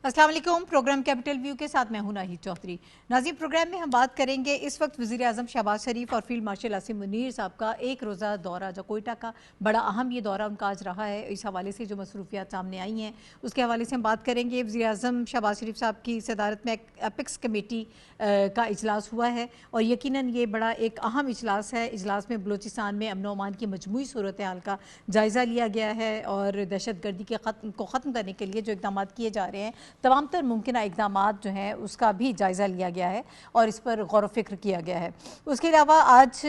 अस्सलाम वालेकुम। Programme capital view के साथ मैं हूं नाहिद चौधरी। नाज़रीन, प्रोग्राम में हम बात करेंगे इस वक्त वज़ीर आज़म शहबाज शरीफ और फील्ड मार्शल आसिम मुनीर साहब का एक रोज़ा दौरा, जो कोयटा का बड़ा अहम ये दौरा उनका आज रहा है। इस हवाले से जो मसरूफियात सामने आई हैं उसके हवाले से हम बात करेंगे। वज़ीर आज़म शहबाज शरीफ साहब की सदारत में एपिक्स कमेटी का इजलास हुआ है और यकीनन ये बड़ा एक अहम इजलास है। इजलास में बलूचिस्तान में अमन अमान की मजमूई सूरत हाल का जायज़ा लिया गया है और दहशत गर्दी के ख़त्म करने के लिए जो इक़दाम किए जा रहे हैं, तमाम तर मुमकिन इक़दाम जो हैं उसका भी जायज़ा लिया गया है और इस पर गौर व फिक्र किया गया है। उसके अलावा आज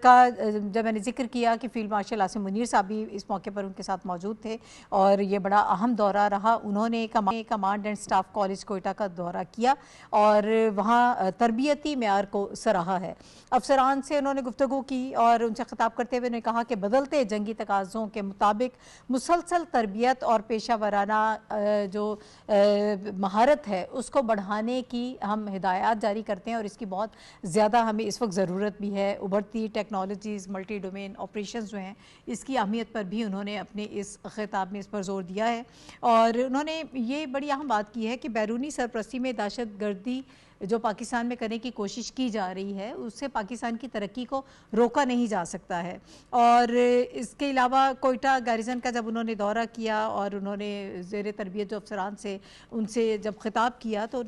का जब मैंने जिक्र किया कि फ़ील्ड मार्शल आसिम मुनीर साहब भी इस मौके पर उनके साथ मौजूद थे और ये बड़ा अहम दौरा रहा। उन्होंने command and staff college Quetta का दौरा किया और वहाँ तरबियती मेयार को सराहा है। अफसरान से उन्होंने गुफ्तगू की और उनसे खिताब करते हुए उन्होंने कहा कि बदलते जंगी तकाज़ों के मुताबिक मुसलसल तरबियत और पेशा वराना जो महारत है उसको बढ़ाने की हम हिदायत जारी करते हैं और इसकी बहुत ज़्यादा हमें इस वक्त ज़रूरत भी है। उभरती टेक्नोलॉजीज़, मल्टी डोमेन ऑपरेशंस जो हैं, इसकी अहमियत पर भी उन्होंने अपने इस खिताब में इस पर जोर दिया है और उन्होंने ये बड़ी अहम बात की है कि बैरूनी सरपरस्ती में दहशत गर्दी जो पाकिस्तान में करने की कोशिश की जा रही है उससे पाकिस्तान की तरक्की को रोका नहीं जा सकता है। और इसके अलावा कोयटा गारिजन का जब उन्होंने दौरा किया और उन्होंने ज़ेर तरबियत जो अफसरान से उनसे जब खिताब किया तो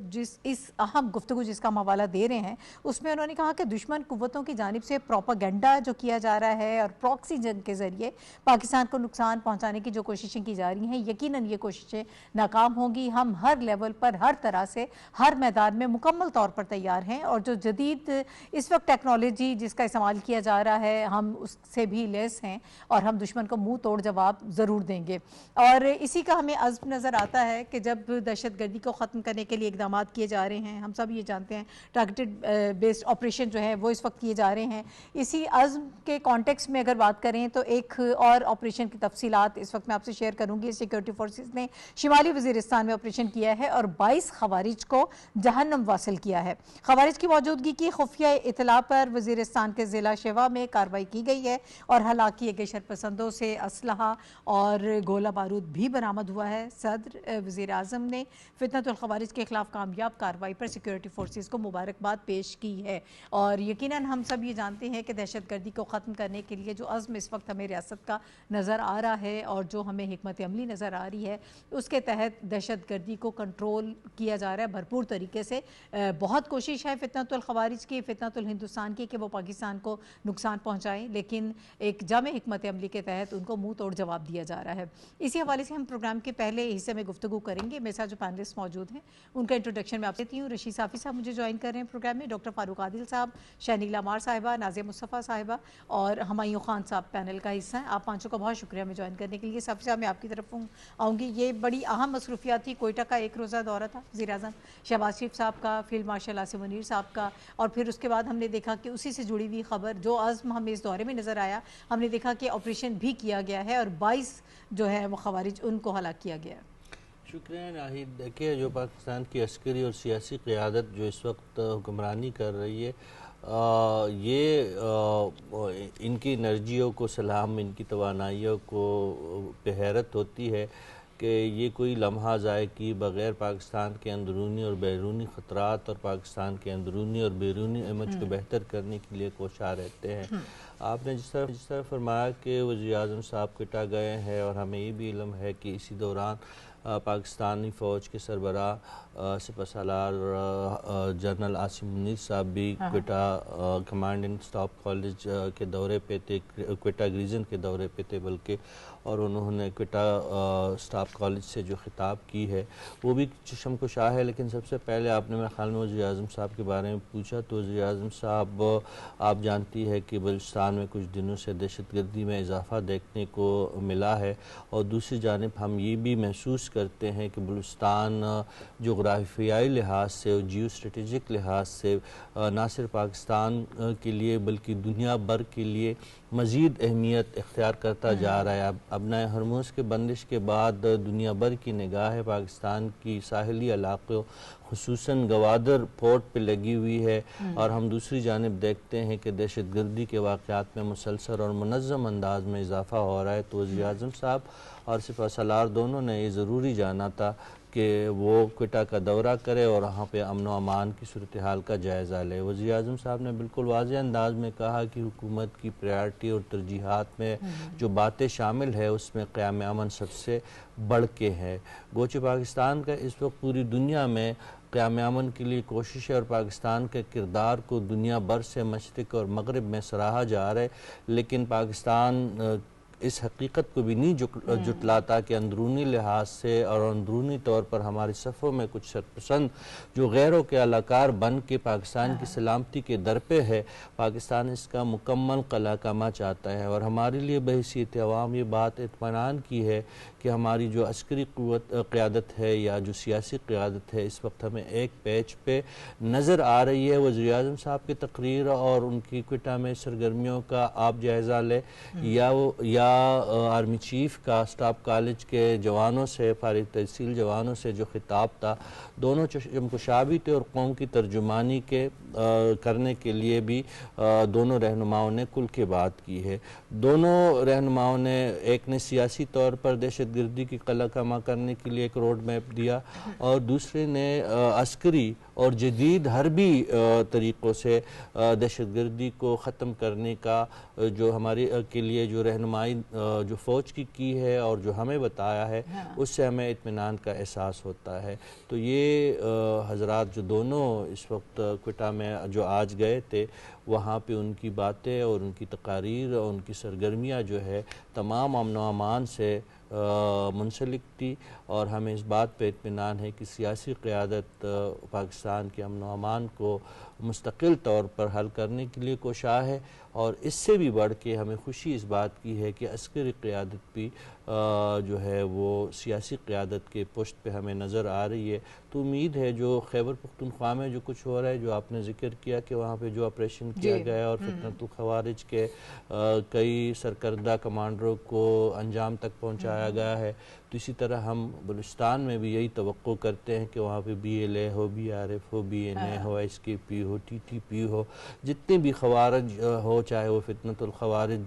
इस अहम गुफ्तगू जिसका हम हवाला दे रहे हैं उसमें उन्होंने कहा कि दुश्मन कुव्वतों की जानिब से प्रोपागेंडा जो किया जा रहा है और प्रॉक्सी जंग के ज़रिए पाकिस्तान को नुकसान पहुँचाने की जो कोशिशें की जा रही हैं, यकीनन ये कोशिशें नाकाम होंगी। हम हर लेवल पर, हर तरह से, हर मैदान में मुकम्मल तौर पर तैयार हैं और जो जदीद इस वक्त टेक्नोलॉजी जिसका इस्तेमाल किया जा रहा है हम उससे भी लेस हैं और हम दुश्मन को मुंह तोड़ जवाब ज़रूर देंगे। और इसी का हमें अज़्म नज़र आता है कि जब दहशत गर्दी को ख़त्म करने के लिए इक़दाम किए जा रहे हैं, हम सब ये जानते हैं टारगेटेड बेस्ड ऑपरेशन जो है वो इस वक्त किए जा रहे हैं। इसी अज़्म के कॉन्टेक्स्ट में अगर बात करें तो एक और ऑपरेशन की तफसीलात इस वक्त मैं आपसे शेयर करूँगी। सिक्योरिटी फोर्सेस ने शिमाली वज़ीरिस्तान में ऑपरेशन किया है और 22 खवारिज को जहन्नम वासिल किया है। खवारिज की मौजूदगी की खुफिया इतला पर वज़ीरिस्तान के ज़िला शेवा में कार्रवाई की गई है और हलाक किए गए शरपसंदों से असलहा और गोला बारूद भी बरामद हुआ है। सदर वज़ीर आज़म ने फितनतुल खवारिज के खिलाफ कामयाब कार्रवाई पर सिक्योरिटी फोर्सेस को मुबारकबाद पेश की है और यकीनन हम सब ये जानते हैं कि दहशत गर्दी को ख़त्म करने के लिए जो अज़्म इस वक्त हमें रियासत का नज़र आ रहा है और जो हमें हिकमत अमली नज़र आ रही है उसके तहत दहशत गर्दी को कंट्रोल किया जा रहा है भरपूर तरीके से। बहुत कोशिश है फितनतुल खवारिज की, फितनतुल हिंदुस्तान की, कि वो पाकिस्तान को नुकसान पहुँचाएँ, लेकिन एक जामे हिकमत अमली के तहत उनको मुँह तोड़ जवाब दिया जा रहा है। इसी हवाले से हम प्रोग्राम के पहले हिस्से में गुफ्तगू करेंगे। मेरे साथ जो पैनलिस्ट मौजूद हैं उनका इंट्रोडक्शन मैं आप देती हूँ। रशीद साफ़ी साहब मुझे ज्वाइन कर रहे हैं प्रोग्राम में, डॉक्टर फ़ारूक आदिल साहब, शहनीला मार साहिबा, नाज़िया मुस्तफ़ा साहिबा और हमायूं खान साहब पैनल का हिस्सा हैं। आप पाँचों का बहुत शुक्रिया हमें ज्वाइन करने के लिए। साफ़ी साहब, मैं आपकी तरफ आऊँगी। ये बड़ी अहम मसरूफियात थी। कोयटा का एक रोज़ा दौरा था वज़ीर आज़म शहबाज शरीफ साहब का, फील्ड मार्शल आसिम मुनीर साहब का, और फिर उसके बाद हमने देखा कि उसी से जुड़ी हुई खबर जो अज़्म हमें इस दौरे में नज़र आया, हमने देखा कि ऑपरेशन भी किया गया है और 22 जो है वो खवारिज उनको हलाक किया गया। शुक्रिया नाहिद। देखिए, जो पाकिस्तान की अस्करी और सियासी क़यादत जो इस वक्त हुक्मरानी कर रही है, इनकी एनर्जियों को सलाम, इनकी तवानाइयों को पे हैरत होती है कि ये कोई लम्हा ज़ाय की बग़ैर पाकिस्तान के अंदरूनी और बैरूनी ख़तरात और पाकिस्तान के अंदरूनी और बैरूनी इमेज को बेहतर करने के लिए कोशा रहते हैं। आपने जिस तरह फरमाया कि वज़ीर आज़म साहब कोयटा गए हैं और हमें ये भी इल्म है कि इसी दौरान पाकिस्तानी फ़ौज के सरबराह सिपहसालार जनरल आसिम मुनीर साहब भी Quetta command and staff college के दौरे पे थे, कोयटा रीजन के दौरे पे थे बल्कि, और उन्होंने कोयटा स्टाफ कॉलेज से जो खिताब की है वो भी चशम कुशा है। लेकिन सबसे पहले आपने मेरे ख्याल में वज़ीर आज़म साहब के बारे में पूछा, तो वज़ीर आज़म साहब, आप जानती है कि बलूचिस्तान में कुछ दिनों से दहशत गर्दी में इजाफ़ा देखने को मिला है और दूसरी जानिब हम ये भी महसूस करते हैं कि बलूचिस्तान जोग्राफियाई लिहाज से और जियो स्ट्रेटेजिक लिहाज से ना सिर्फ पाकिस्तान के लिए बल्कि दुनिया भर के लिए मज़ीद अहमियत इख्तियार करता जा रहा है। अब नए हरमुज़ के बंदिश के बाद दुनिया भर की निगाह है पाकिस्तान की साहिली इलाक़ों खुसूसन गवादर पोर्ट पे लगी हुई है और हम दूसरी जानिब देखते हैं कि दहशत गर्दी के वाक़यात में मुसलसल और मुनज़्ज़म अंदाज में इजाफ़ा हो रहा है। तो वज़ीर आज़म साहब और सिपहसालार दोनों ने ये ज़रूरी जाना था कि कि वो क्वेटा का दौरा करे और वहाँ पे अमन व अमान की सूरत हाल का जायज़ा ले। वज़ीर आज़म साहब ने बिल्कुल वाज़ेह अंदाज में कहा कि हुकूमत की प्रायोरिटी और तरजीहात में जो बातें शामिल है उसमें क़याम अमन सबसे बढ़ के है। गोचे पाकिस्तान का इस वक्त पूरी दुनिया में क़याम अमन के लिए कोशिश है और पाकिस्तान के किरदार को दुनिया भर से मशरिक़ और मगरिब में सराहा जा रहा है, लेकिन पाकिस्तान इस हकीकत को भी नहीं जुटलाता कि अंदरूनी लिहाज से और अंदरूनी तौर पर हमारे सफ़ों में कुछ सरपसंद जो गैरों के अलाकार बन के पाकिस्तान की सलामती के दर पे है, पाकिस्तान इसका मुकम्मल कलाकामा चाहता है। और हमारे लिए बहैसियत अवाम ये बात इत्मीनान की है कि हमारी जो अस्करी क़यादत है या जो सियासी क़यादत है इस वक्त हमें एक पैच पे नज़र आ रही है। वज़ीर आज़म साहब की तकरीर और उनकी क्वेटा में सरगर्मियों का आप जायज़ा लें या आर्मी चीफ का स्टाफ कॉलेज के जवानों से, फारिग तहसील जवानों से जो खिताब था, दोनों मुशाबी थे और कौम की तर्जुमानी के करने के लिए भी दोनों रहनुमाओं ने कुल के बात की है। दोनों रहनुमाओं ने, एक ने सियासी तौर पर दहशत गर्दी की कलाकामा करने के लिए एक रोड मैप दिया और दूसरे ने अस्करी और जदीद हरबी तरीक़ों से दहशत गर्दी को ख़त्म करने का जो हमारे के लिए जो रहनुमाई जो फ़ौज की है और जो हमें बताया है, उससे हमें इत्मीनान का एहसास होता है। तो ये हज़रात जो दोनों इस वक्त क्वेटा में जो आज गए थे, वहाँ पे उनकी बातें और उनकी तकारीर और उनकी सरगर्मियाँ जो है तमाम अमन व अमान से मुंसलिक थी और हमें इस बात पे इत्मीनान है कि सियासी क़यादत पाकिस्तान के अमन व अमान को मुस्तकिल तौर पर हल करने के लिए कोशां है। और इससे भी बढ़ के हमें खुशी इस बात की है कि अस्करी क़यादत भी जो है वो सियासी क़यादत के पुश्त पे हमें नज़र आ रही है। तो उम्मीद है जो खैबर पख्तूनख्वा में जो कुछ हो रहा है, जो आपने जिक्र किया कि वहाँ पे जो ऑपरेशन किया गया है और फितनतुल खवारिज के कई सरकर्दा कमांडरों को अंजाम तक पहुँचाया गया है, तो इसी तरह हम बलूचिस्तान में भी यही तवक्को करते हैं कि वहाँ पे BLA हो, BRF हो, BNA हो, SKP हो, TTP हो, जितने भी खवारिज हो, चाहे वो फितनतुल खवारिज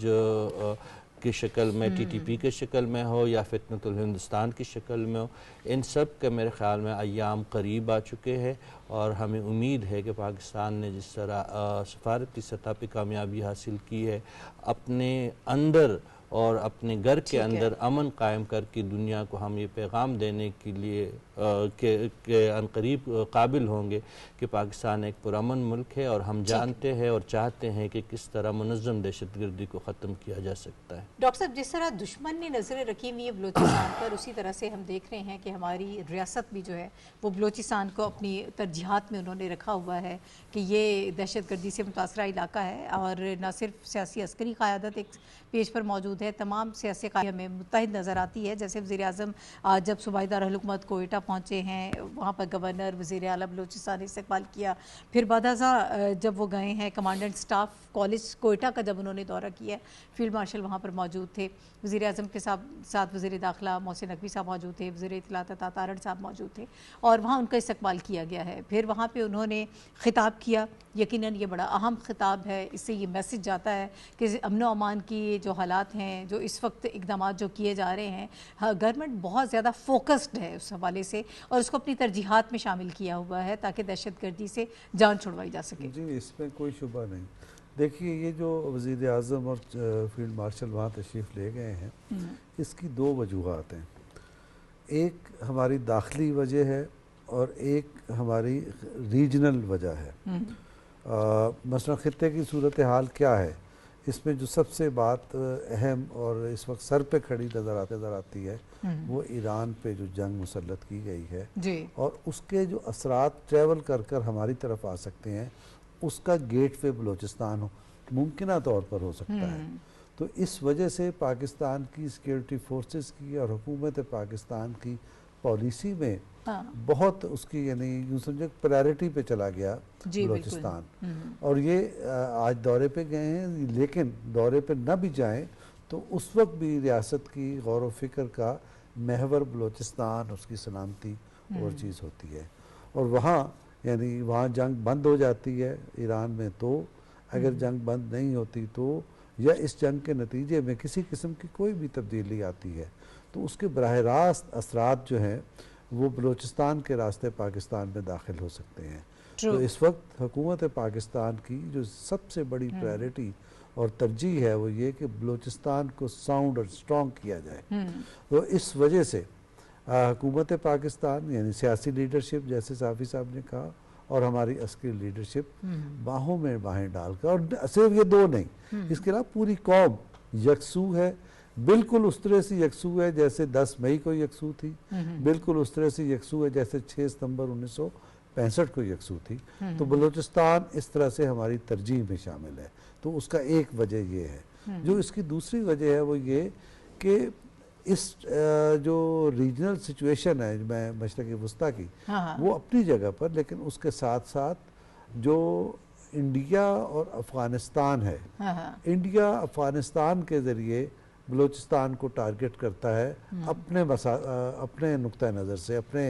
की शक्ल में, TTP के शक्ल में हो या फितनतुल हिंदुस्तान की शक्ल में हो, इन सब के मेरे ख़्याल में अय्याम करीब आ चुके हैं। और हमें उम्मीद है कि पाकिस्तान ने जिस तरह सफारती सतह पर कामयाबी हासिल की है, अपने अंदर और अपने घर के अंदर अमन कायम करके दुनिया को हम ये पैगाम देने के लिए के अनकरीब काबिल होंगे कि पाकिस्तान एक पुरअमन मुल्क है और हम जानते हैं और चाहते हैं कि किस तरह मुनज़्ज़म दहशतगर्दी को ख़त्म किया जा सकता है। डॉक्टर साहब, जिस तरह दुश्मन ने नज़रें रखी हुई है बलूचिस्तान पर, उसी तरह से हम देख रहे हैं कि हमारी रियासत भी जो है वो बलूचिस्तान को अपनी तरजीहात में उन्होंने रखा हुआ है कि ये दहशतगर्दी से मुतासरा इलाका है। और न सिर्फ सियासी अस्करी क़यादत एक पेज पर मौजूद है, तमाम सियासी क़यादत हमें मुत्तहिद नज़र आती है। जैसे वज़ीर आज़म जब सूबाई दारुल-हुकूमत कोयटा पहुँचे हैं, वहाँ पर गवर्नर, वज़ीर आला बलूचिस्तान ने इस्तकबाल किया। फिर बादअज़ा जब वो गए हैं कमांडेंट स्टाफ कॉलेज कोयटा का जब उन्होंने दौरा किया, फील्ड मार्शल वहाँ पर मौजूद थे, वज़ीर आज़म के साथ वज़ीर दाखिला मोहसिन नकवी साहब मौजूद थे, वज़ीर इत्तलात तारड़ साहब मौजूद थे और वहाँ उनका इस्तकबाल किया गया है। फिर वहाँ पे उन्होंने ख़िताब किया, यकीनन ये बड़ा अहम ख़िताब है। इससे ये मैसेज जाता है कि अमन व अमान की जो हालात हैं, जो इस वक्त इक़दामात जो किए जा रहे हैं, गवर्नमेंट बहुत ज़्यादा फोकस्ड है उस हवाले से और उसको अपनी तरजीहात में शामिल किया हुआ है ताकि दहशतगर्दी से जान छुड़वाई जा सके। जी, इसमें कोई शुबा नहीं। देखिए, ये जो वज़ीर आज़म और फील्ड मार्शल वहाँ तशरीफ़ ले गए हैं, इसकी दो वजूहात हैं। एक हमारी दाखिली वजह है और एक हमारी रीजनल वजह है। मसलन ख़ित्ते की सूरत हाल क्या है, इसमें जो सबसे बात अहम और इस वक्त सर पे खड़ी नज़र आती है वो ईरान पे जो जंग मुसल्लत की गई है जी। और उसके जो असरात ट्रेवल कर कर हमारी तरफ आ सकते हैं, उसका गेट वे बलूचिस्तान मुमकिन तौर पर हो सकता है। तो इस वजह से पाकिस्तान की सिक्योरिटी फोर्सेस की और हुकूमत पाकिस्तान की पॉलिसी में बहुत उसकी यानी यूँ समझे प्रायोरिटी पे चला गया बलूचिस्तान। और ये आज दौरे पे गए हैं, लेकिन दौरे पे न भी जाएं तो उस वक्त भी रियासत की गौर व फिक्र का महवर बलूचिस्तान, उसकी सलामती और चीज़ होती है। और वहाँ यानी वहाँ जंग बंद हो जाती है ईरान में, तो अगर जंग बंद नहीं होती तो या इस जंग के नतीजे में किसी किस्म की कोई भी तब्दीली आती है तो उसके बराह रास्त असरात जो हैं वो बलूचिस्तान के रास्ते पाकिस्तान में दाखिल हो सकते हैं। True. तो इस वक्त हुकूमत पाकिस्तान की जो सबसे बड़ी प्रायोरिटी और तरजीह है वो ये कि बलूचिस्तान को साउंड और स्ट्रॉन्ग किया जाए। तो इस वजह से हुकूमत पाकिस्तान यानी सियासी लीडरशिप, जैसे साफ़ी साहब ने कहा, और हमारी अस्करी लीडरशिप बाहों में बाहें डालकर, और सिर्फ ये दो नहीं, इसके अलावा पूरी कौम यकसू है, बिल्कुल उस तरह से यकसू है जैसे 10 मई को यकसू थी, बिल्कुल उस तरह से यकसू है जैसे 6 सितंबर 1965 को यकसू थी। तो बलूचिस्तान इस तरह से हमारी तरजीह में शामिल है। तो उसका एक वजह ये है। जो इसकी दूसरी वजह है वो ये कि इस जो रीजनल सिचुएशन है मैं मशरक़ वस्ता की, वो अपनी जगह पर, लेकिन उसके साथ साथ जो इंडिया और अफ़गानिस्तान है, इंडिया अफ़गानिस्तान के ज़रिए बलूचिस्तान को टारगेट करता है अपने नुक्ता नज़र से, अपने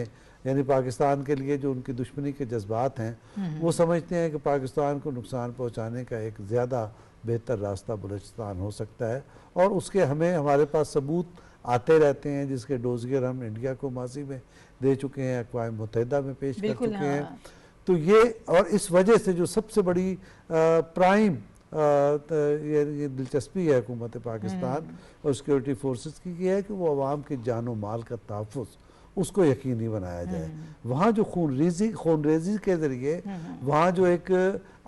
यानी पाकिस्तान के लिए जो उनकी दुश्मनी के जज्बात हैं, वो समझते हैं कि पाकिस्तान को नुकसान पहुंचाने का एक ज़्यादा बेहतर रास्ता बलूचिस्तान हो सकता है, और उसके हमारे पास सबूत आते रहते हैं, जिसके डोजियर हम इंडिया को माजी में दे चुके हैं, अक़वाम मुत्तहिदा में पेश कर चुके हैं। तो ये, और इस वजह से जो सबसे बड़ी प्राइम ये दिलचस्पी है हुकूमत पाकिस्तान और सिक्योरिटी फोर्सेस की, ये है कि वो अवाम के जानो माल का तहफ़्फ़ुज़ उसको यकीनी बनाया जाए। वहाँ जो खून रेजी के ज़रिए वहाँ जो एक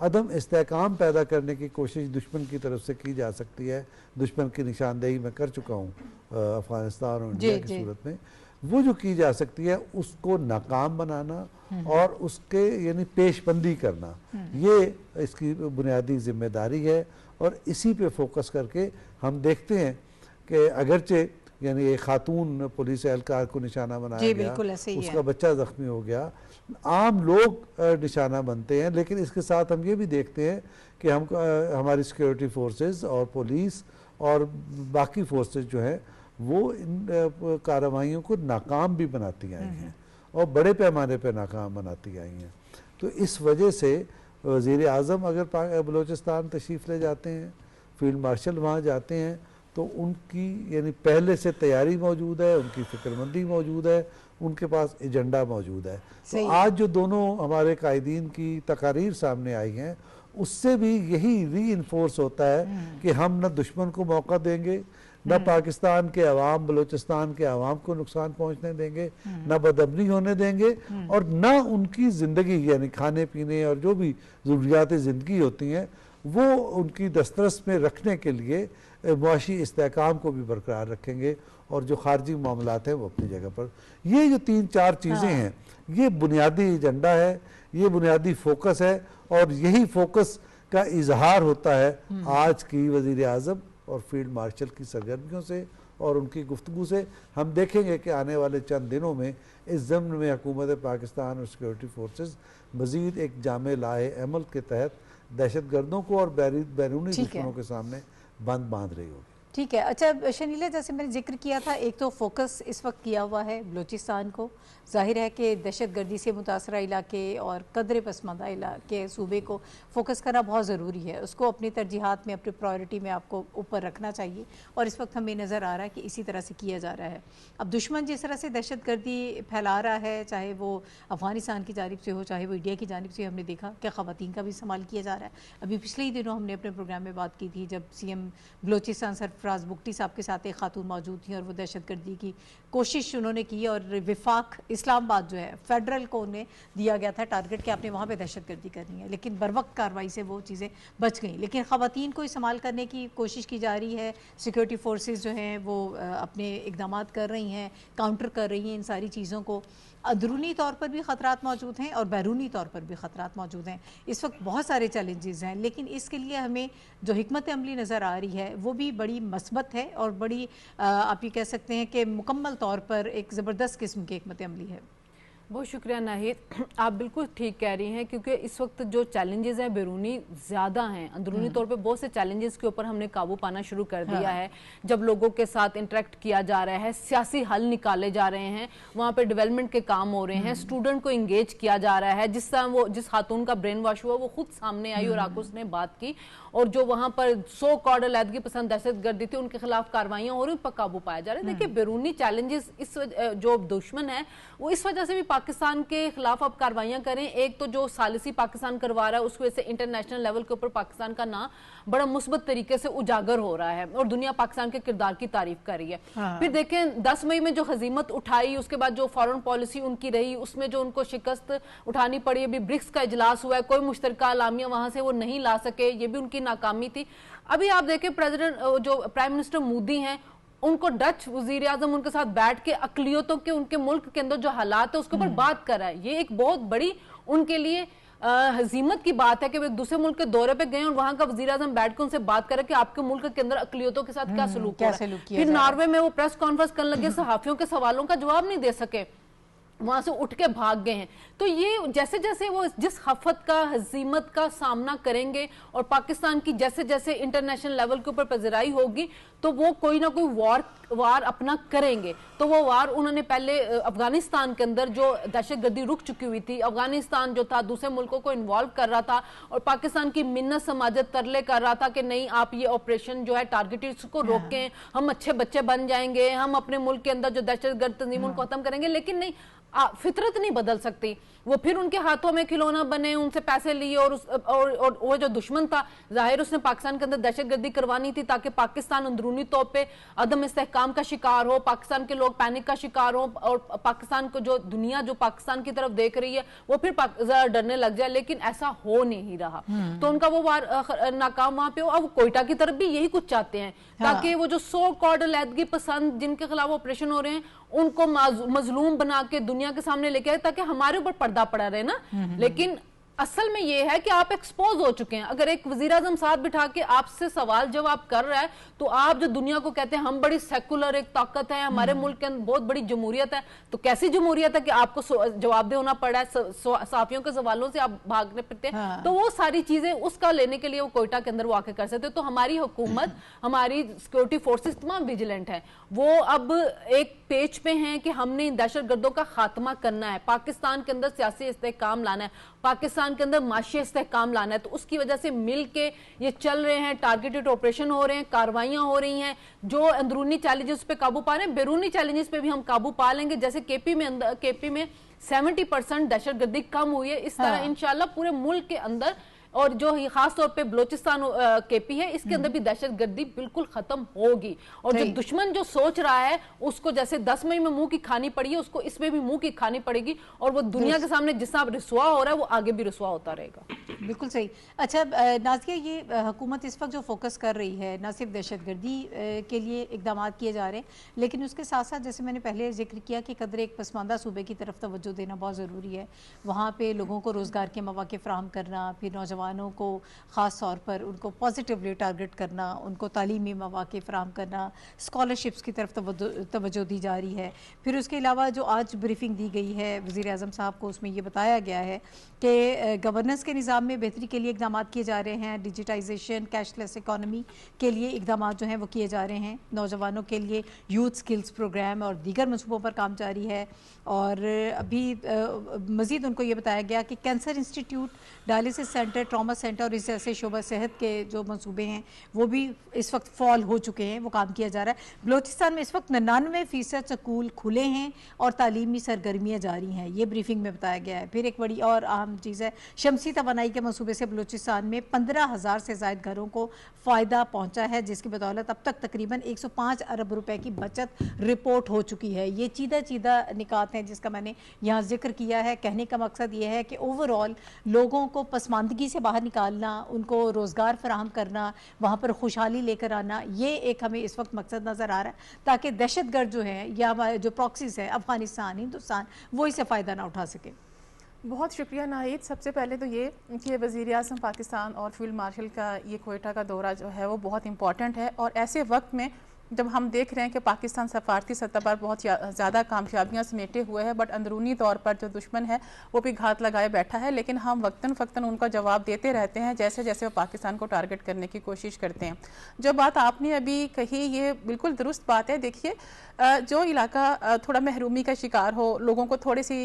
अदम इस्तेहकाम पैदा करने की कोशिश दुश्मन की तरफ से की जा सकती है, दुश्मन की निशानदेही मैं कर चुका हूँ अफ़गानिस्तान और इंडिया की सूरत में, वो जो की जा सकती है उसको नाकाम बनाना और उसके यानी पेशबंदी करना, ये इसकी बुनियादी जिम्मेदारी है। और इसी पे फोकस करके हम देखते हैं कि अगरचे यानी एक खातून पुलिस एहलकार को निशाना बनाया गया, उसका बच्चा जख्मी हो गया, आम लोग निशाना बनते हैं, लेकिन इसके साथ हम ये भी देखते हैं कि हमारी सिक्योरिटी फोर्सेस और पुलिस और बाकी फोर्सेस जो हैं वो इन कार्रवाइयों को नाकाम भी बनाती आई हैं और बड़े पैमाने पर नाकाम बनाती आई हैं। तो इस वजह से वज़ीर आज़म अगर बलूचिस्तान तशरीफ़ ले जाते हैं, फील्ड मार्शल वहाँ जाते हैं, तो उनकी यानी पहले से तैयारी मौजूद है, उनकी फिक्रमंदी मौजूद है, उनके पास एजेंडा मौजूद है। तो आज जो दोनों हमारे कायदीन की तकारीर सामने आई हैं, उससे भी यही रीइंफोर्स होता है कि हम न दुश्मन को मौका देंगे, न पाकिस्तान के अवाम, बलूचिस्तान के अवाम को नुकसान पहुंचने देंगे, न बदअमनी होने देंगे, और न उनकी ज़िंदगी यानी खाने पीने और जो भी ज़रूरियात ज़िंदगी होती हैं वो उनकी दस्तरस में रखने के लिए मुआशी इस्तेहकाम को भी बरकरार रखेंगे, और जो खारजी मामलात हैं वो अपनी जगह पर। ये जो 3-4 चीज़ें हैं, ये बुनियादी एजेंडा है, ये बुनियादी फोकस है, और यही फोकस का इजहार होता है आज की वज़ीर आज़म और फील्ड मार्शल की सरगर्मियों से और उनकी गुफ्तगू से। हम देखेंगे कि आने वाले चंद दिनों में इस ज़म्न में हुकूमत पाकिस्तान और सिक्योरिटी फोर्सेस मज़ीद एक जामे लाए अमल के तहत दहशत गर्दों को और बैरूनी दुश्मनों के सामने बंद बांध रही होगी। ठीक है। अच्छा शनीला, जैसे मैंने जिक्र किया था, एक तो फोकस इस वक्त किया हुआ है बलूचिस्तान को, जाहिर है कि दहशत गर्दी से मुतासरा इलाके और कदरे पसमानदा इलाके सूबे को फोकस करना बहुत ज़रूरी है, उसको अपनी तरजीहात में, अपनी प्रायोरिटी में आपको ऊपर रखना चाहिए, और इस वक्त हमें नज़र आ रहा है कि इसी तरह से किया जा रहा है। अब दुश्मन जिस तरह से दहशत गर्दी फैला रहा है, चाहे वो अफ़गानिस्तान की जानिब से हो, चाहे वो इंडिया की जानिब से, हमने देखा कि ख़वातीन का भी इस्तेमाल किया जा रहा है। अभी पिछले ही दिनों हमने अपने प्रोग्राम में बात की थी जब CM बलूचिस्तान सरफराज बुगटी साहब के साथ एक खातून मौजूद थी और वो दहशत गर्दी की कोशिश उन्होंने की, और विफाक इस्लामाबाद जो है फेडरल को उन्हें दिया गया था टारगेट कि आपने वहाँ पे दहशत गर्दी करनी है, लेकिन बरवक्त कार्रवाई से वो चीज़ें बच गई। लेकिन ख़वातीन को इस्तेमाल करने की कोशिश की जा रही है, सिक्योरिटी फोर्सेस जो हैं वो अपने इक़दाम कर रही हैं, काउंटर कर रही हैं इन सारी चीज़ों को। अंदरूनी तौर पर भी ख़तरात मौजूद हैं और बैरूनी तौर पर भी ख़तरात मौजूद हैं। इस वक्त बहुत सारे चैलेंजेस हैं, लेकिन इसके लिए हमें जो हिकमत अमली नज़र आ रही है वो भी बड़ी मस्बत है और बड़ी आप ये कह सकते हैं कि मुकम्मल तौर पर एक ज़बरदस्त किस्म की हिकमत अमली है। बहुत शुक्रिया नाहिद, आप बिल्कुल ठीक कह रही हैं, क्योंकि इस वक्त जो चैलेंजेस हैं बैरूनी ज़्यादा हैं। अंदरूनी तौर पे बहुत से चैलेंजेस के ऊपर हमने काबू पाना शुरू कर दिया है। जब लोगों के साथ इंटरेक्ट किया जा रहा है, सियासी हल निकाले जा रहे हैं, वहाँ पे डेवलपमेंट के काम हो रहे हैं, स्टूडेंट को इंगेज किया जा रहा है। जिस तरह वो जिस खातून का ब्रेन वॉश हुआ वो खुद सामने आई और आकर उसने बात की, और जो वहाँ पर सो कॉल्ड अलैदगी पसंद दहशतगर्दी थी उनके खिलाफ कार्रवाइयाँ हो रही, उन पर काबू पाया जा रहा है। देखिए बैरूनी चैलेंजेस इस जो दुश्मन है वो इस वजह से भी पाकिस्तान के खिलाफ अब कार्रवाइयां करें। एक तो जो सालिसी पाकिस्तान करवा रहा है उस वजह से इंटरनेशनल लेवल के ऊपर पाकिस्तान का नाम बड़ा मुस्बत तरीके से उजागर हो रहा है और दुनिया पाकिस्तान के किरदार की तारीफ कर रही है। फिर देखें 10 मई में जो हजीमत उठाई, उसके बाद जो फॉरेन पॉलिसी उनकी रही, उसमें जो उनको शिकस्त उठानी पड़ी। अभी ब्रिक्स का इजलास हुआ है, कोई मुश्तरका अलामिया वहां से वो नहीं ला सके, ये भी उनकी नाकामी थी। अभी आप देखें प्रेसिडेंट जो प्राइम मिनिस्टर मोदी हैं, उनको डच वजीर आजम उनके साथ बैठ के अकलियतों के उनके मुल्क के अंदर जो हालात है उसके ऊपर बात कर रहा है। ये एक बहुत बड़ी उनके लिए हजीमत की बात है कि वो एक दूसरे मुल्क के दौरे पे गए और वहां का वजीर आजम बैठ के उनसे बात करे कि आपके मुल्क के अंदर अकलियतों के साथ क्या सलूक हो रहा है। फिर नॉर्वे में वो प्रेस कॉन्फ्रेंस करने लगे, सहाफियों के सवालों का जवाब नहीं दे सके, वहां से उठ के भाग गए हैं। तो ये जैसे जैसे वो जिस हफत का हजीमत का सामना करेंगे और पाकिस्तान की जैसे जैसे इंटरनेशनल लेवल के ऊपर पजराई होगी तो वो कोई ना कोई वार अपना करेंगे। तो वो वार उन्होंने पहले अफगानिस्तान के अंदर जो दहशतगर्दी रुक चुकी हुई थी, अफगानिस्तान जो था दूसरे मुल्कों को इन्वॉल्व कर रहा था और पाकिस्तान की मिन्नत समाजत तरले कर रहा था कि नहीं आप ये ऑपरेशन जो है टारगेटेड को रोकें, हम अच्छे बच्चे बन जाएंगे, हम अपने मुल्क के अंदर जो दहशतगर्द तंजीम उनको खत्म करेंगे। लेकिन नहीं, फितरत नहीं बदल सकती। वो फिर उनके हाथों में खिलौना बने, उनसे पैसे लिए और वो जो दुश्मन था जाहिर उसने पाकिस्तान के अंदर दहशतगर्दी करवानी थी ताकि पाकिस्तान अंदरूनी तौर पे अदम इस्तेहकाम का शिकार हो, पाकिस्तान के लोग पैनिक का शिकार हो और पाकिस्तान को जो दुनिया जो पाकिस्तान की तरफ देख रही है वो फिर जरा डरने लग जाए। लेकिन ऐसा हो नहीं रहा, तो उनका वो वार नाकाम वहां पे हो। अब कोयटा की तरफ भी यही कुछ चाहते हैं ताकि वो जो सो कॉल्ड अलैदगी पसंद जिनके खिलाफ ऑपरेशन हो रहे हैं उनको मजलूम बना के दुनिया के सामने लेके आए ताकि हमारे ऊपर पर्दा पड़ा रहे ना। लेकिन असल में ये है कि आप एक्सपोज हो चुके हैं। अगर एक वजीर आजम साथ बिठा के आपसे सवाल जवाब कर रहा है तो आप जो दुनिया को कहते हैं हम बड़ी सेकुलर एक ताकत है, हमारे मुल्क के अंदर बहुत बड़ी जमहूरियत है, तो कैसी जमहूरियत है कि आपको जवाबदेह होना पड़ा है, साफियों के सवालों से आप भागने फिरते हैं। तो वो सारी चीजें उसका लेने के लिए वो कोयटा के अंदर वो आके कर सकते। तो हमारी हुकूमत, हमारी सिक्योरिटी फोर्सेस तमाम विजिलेंट है, वो अब एक पेज पे हैं कि हमने दहशतगर्दों का खात्मा करना है, पाकिस्तान के अंदर सियासी इस्तेहकाम लाना है, पाकिस्तान के अंदर माशी इस्तेहकाम लाना है। तो उसकी वजह से मिल के ये चल रहे हैं, टारगेटेड ऑपरेशन हो रहे हैं, कार्रवाइयां हो रही हैं, जो अंदरूनी चैलेंजेस पे काबू पा रहे हैं, बैरूनी चैलेंजेस पे भी हम काबू पा लेंगे। जैसे केपी में 70% दहशतगर्दी कम हुई है, इस तरह इंशाल्लाह पूरे मुल्क के अंदर और जो खास तौर पे बलोचिस्तान केपी है इसके अंदर भी दहशतगर्दी बिल्कुल खत्म होगी। और जो दुश्मन जो सोच रहा है उसको जैसे 10 मई में मुंह की खानी पड़ी है उसको इसमें भी मुंह की खानी पड़ेगी और वो दुनिया के सामने जिस तरह रसवा हो रहा है वो आगे भी रसवा होता रहेगा। बिल्कुल सही। अच्छा नाज़िया, ये हुकूमत इस वक्त जो फोकस कर रही है न सिर्फ दहशतगर्दी के लिए इकदाम किए जा रहे हैं लेकिन उसके साथ साथ जैसे मैंने पहले जिक्र किया कि कदर एक पसमानदा सूबे की तरफ तवज्जो देना बहुत ज़रूरी है। वहाँ पे लोगों को रोज़गार के मौके फराहम करना, फिर नौजवानों को ख़ास तौर पर उनको पॉजिटिवली टारगेट करना, उनको तालीमी मौके फराहम करना, स्कॉलरशिप्स की तरफ तवज्जो दी जा रही है। फिर उसके अलावा जो आज ब्रीफिंग दी गई है वज़ीर आज़म साहब को उसमें ये बताया गया है कि गवर्नेंस के निज़ाम में बेहतरी के लिए इकदाम किए जा रहे हैं, डिजिटाइजेशन, कैशलेस इकॉनमी के लिए इकदाम जो हैं वो किए जा रहे हैं, नौजवानों के लिए यूथ स्किल्स प्रोग्राम और दीगर मनसूबों पर काम जारी है। और अभी मज़ीद उनको ये बताया गया कि cancer institute, dialysis centre, trauma centre और इस जैसे शोबा सेहत के जो मनसूबे हैं वो भी इस वक्त फॉल हो चुके हैं, वो काम किया जा रहा है। बलोचिस्तान में इस वक्त 99% स्कूल खुले हैं और तालीमी सरगर्मियाँ जारी हैं, ये ब्रीफिंग में बताया गया है। फिर एक बड़ी और अहम चीज़ है, शमसी तवानाई के मनसूबे से बलोचिस्तान में 15,000 से ज़ायद घरों को फ़ायदा पहुँचा है जिसकी बदौलत अब तक तकरीबन 105 अरब रुपए की बचत रिपोर्ट हो चुकी है। ये चीदा निकात हैं जिसका मैंने यहाँ जिक्र किया है। कहने का मकसद ये है कि ओवरऑल लोगों को पसमानदगी से बाहर निकालना, उनको रोज़गार फराहम करना, वहाँ पर खुशहाली लेकर आना, ये एक हमें इस वक्त मकसद नज़र आ रहा है ताकि दहशतगर्द जो हैं या जो प्रॉक्सीज़ हैं अफ़गानिस्तान, हिंदुस्तान, वो इससे फ़ायदा ना उठा सके। बहुत शुक्रिया नाहिद। सबसे पहले तो ये कि वज़ीर आज़म पाकिस्तान और फील्ड मार्शल का ये कोयटा का दौरा जो है वो बहुत इम्पॉर्टेंट है और ऐसे वक्त में जब हम देख रहे हैं कि पाकिस्तान सफारती सतह पर बहुत ज़्यादा कामयाबियाँ समेटे हुए हैं, बट अंदरूनी तौर पर जो दुश्मन है वो भी घात लगाए बैठा है, लेकिन हम वक्तन फ़क्तन उनका जवाब देते रहते हैं जैसे जैसे वो पाकिस्तान को टारगेट करने की कोशिश करते हैं। जो बात आपने अभी कही ये बिल्कुल दुरुस्त बात है। देखिए, जो इलाका थोड़ा महरूमी का शिकार हो, लोगों को थोड़ी सी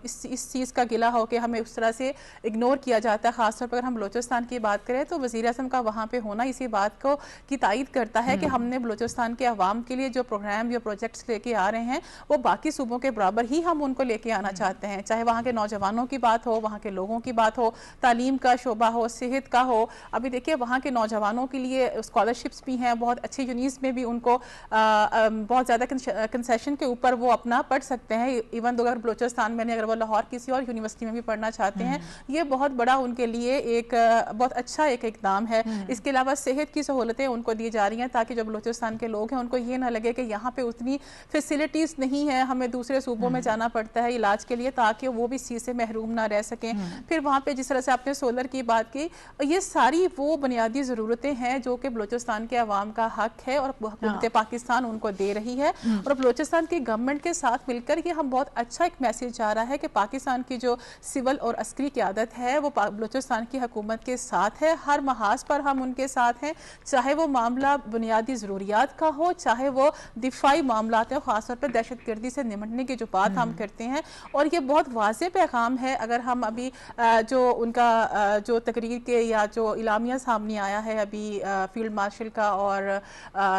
इस चीज़ का गिला हो कि हमें उस तरह से इग्नोर किया जाता है, ख़ासतौर पर अगर हम बलूचिस्तान की बात करें तो वज़ीर-ए-आज़म का वहाँ पे होना इसी बात को की तायद करता है कि हमने बलूचिस्तान के अवाम के लिए जो प्रोग्राम या प्रोजेक्ट्स लेके आ रहे हैं वो बाकी सूबों के बराबर ही हम उनको लेके आना चाहते हैं। चाहे वहाँ के नौजवानों की बात हो, वहाँ के लोगों की बात हो, तालीम का शोबा हो, सेहत का हो। अभी देखिए वहाँ के नौजवानों के लिए स्कॉलरशिप्स भी हैं, बहुत अच्छी यूनिवर्सिटीज़ में भी उनको बहुत ज़्यादा कंसेशन के ऊपर वो अपना पढ़ सकते हैं। इवन अगर बलूचिस्तान में नहीं, अगर वो लाहौर किसी और यूनिवर्सिटी में भी पढ़ना चाहते हैं, ये बहुत बड़ा उनके लिए एक बहुत अच्छा एक इकदाम है। इसके अलावा सेहत की सहूलतें उनको दी जा रही हैं ताकि जो बलूचिस्तान के लोग हैं उनको ये ना लगे कि यहाँ पे उतनी फैसिलिटीज़ नहीं है, हमें दूसरे सूबों में जाना पड़ता है इलाज के लिए, ताकि वो भी इस चीज़ से महरूम ना रह सकें। फिर वहाँ पे जिस तरह से आपने सोलर की बात की, ये सारी वो बुनियादी ज़रूरतें हैं जो कि बलूचिस्तान के अवाम का हक है और हुकूमत पाकिस्तान उनको दे रही है। और बलूचिस्तान की गवर्नमेंट के साथ मिलकर ये हम बहुत अच्छा एक मैसेज जा रहा है कि पाकिस्तान की जो सिविल और अस्करी क़यादत है वो बलूचिस्तान की हुकूमत के साथ है, हर महाज पर हम उनके साथ हैं, चाहे वो मामला बुनियादी ज़रूरियात का हो, चाहे वो दिफाई मामलात हैं, ख़ासतौर पर दहशतगर्दी से निपटने की जो बात हम करते हैं। और ये बहुत वाज़ेह पैगाम है। अगर हम अभी जो उनका जो तकरीर के या जो इलामिया सामने आया है अभी फील्ड मार्शल का, और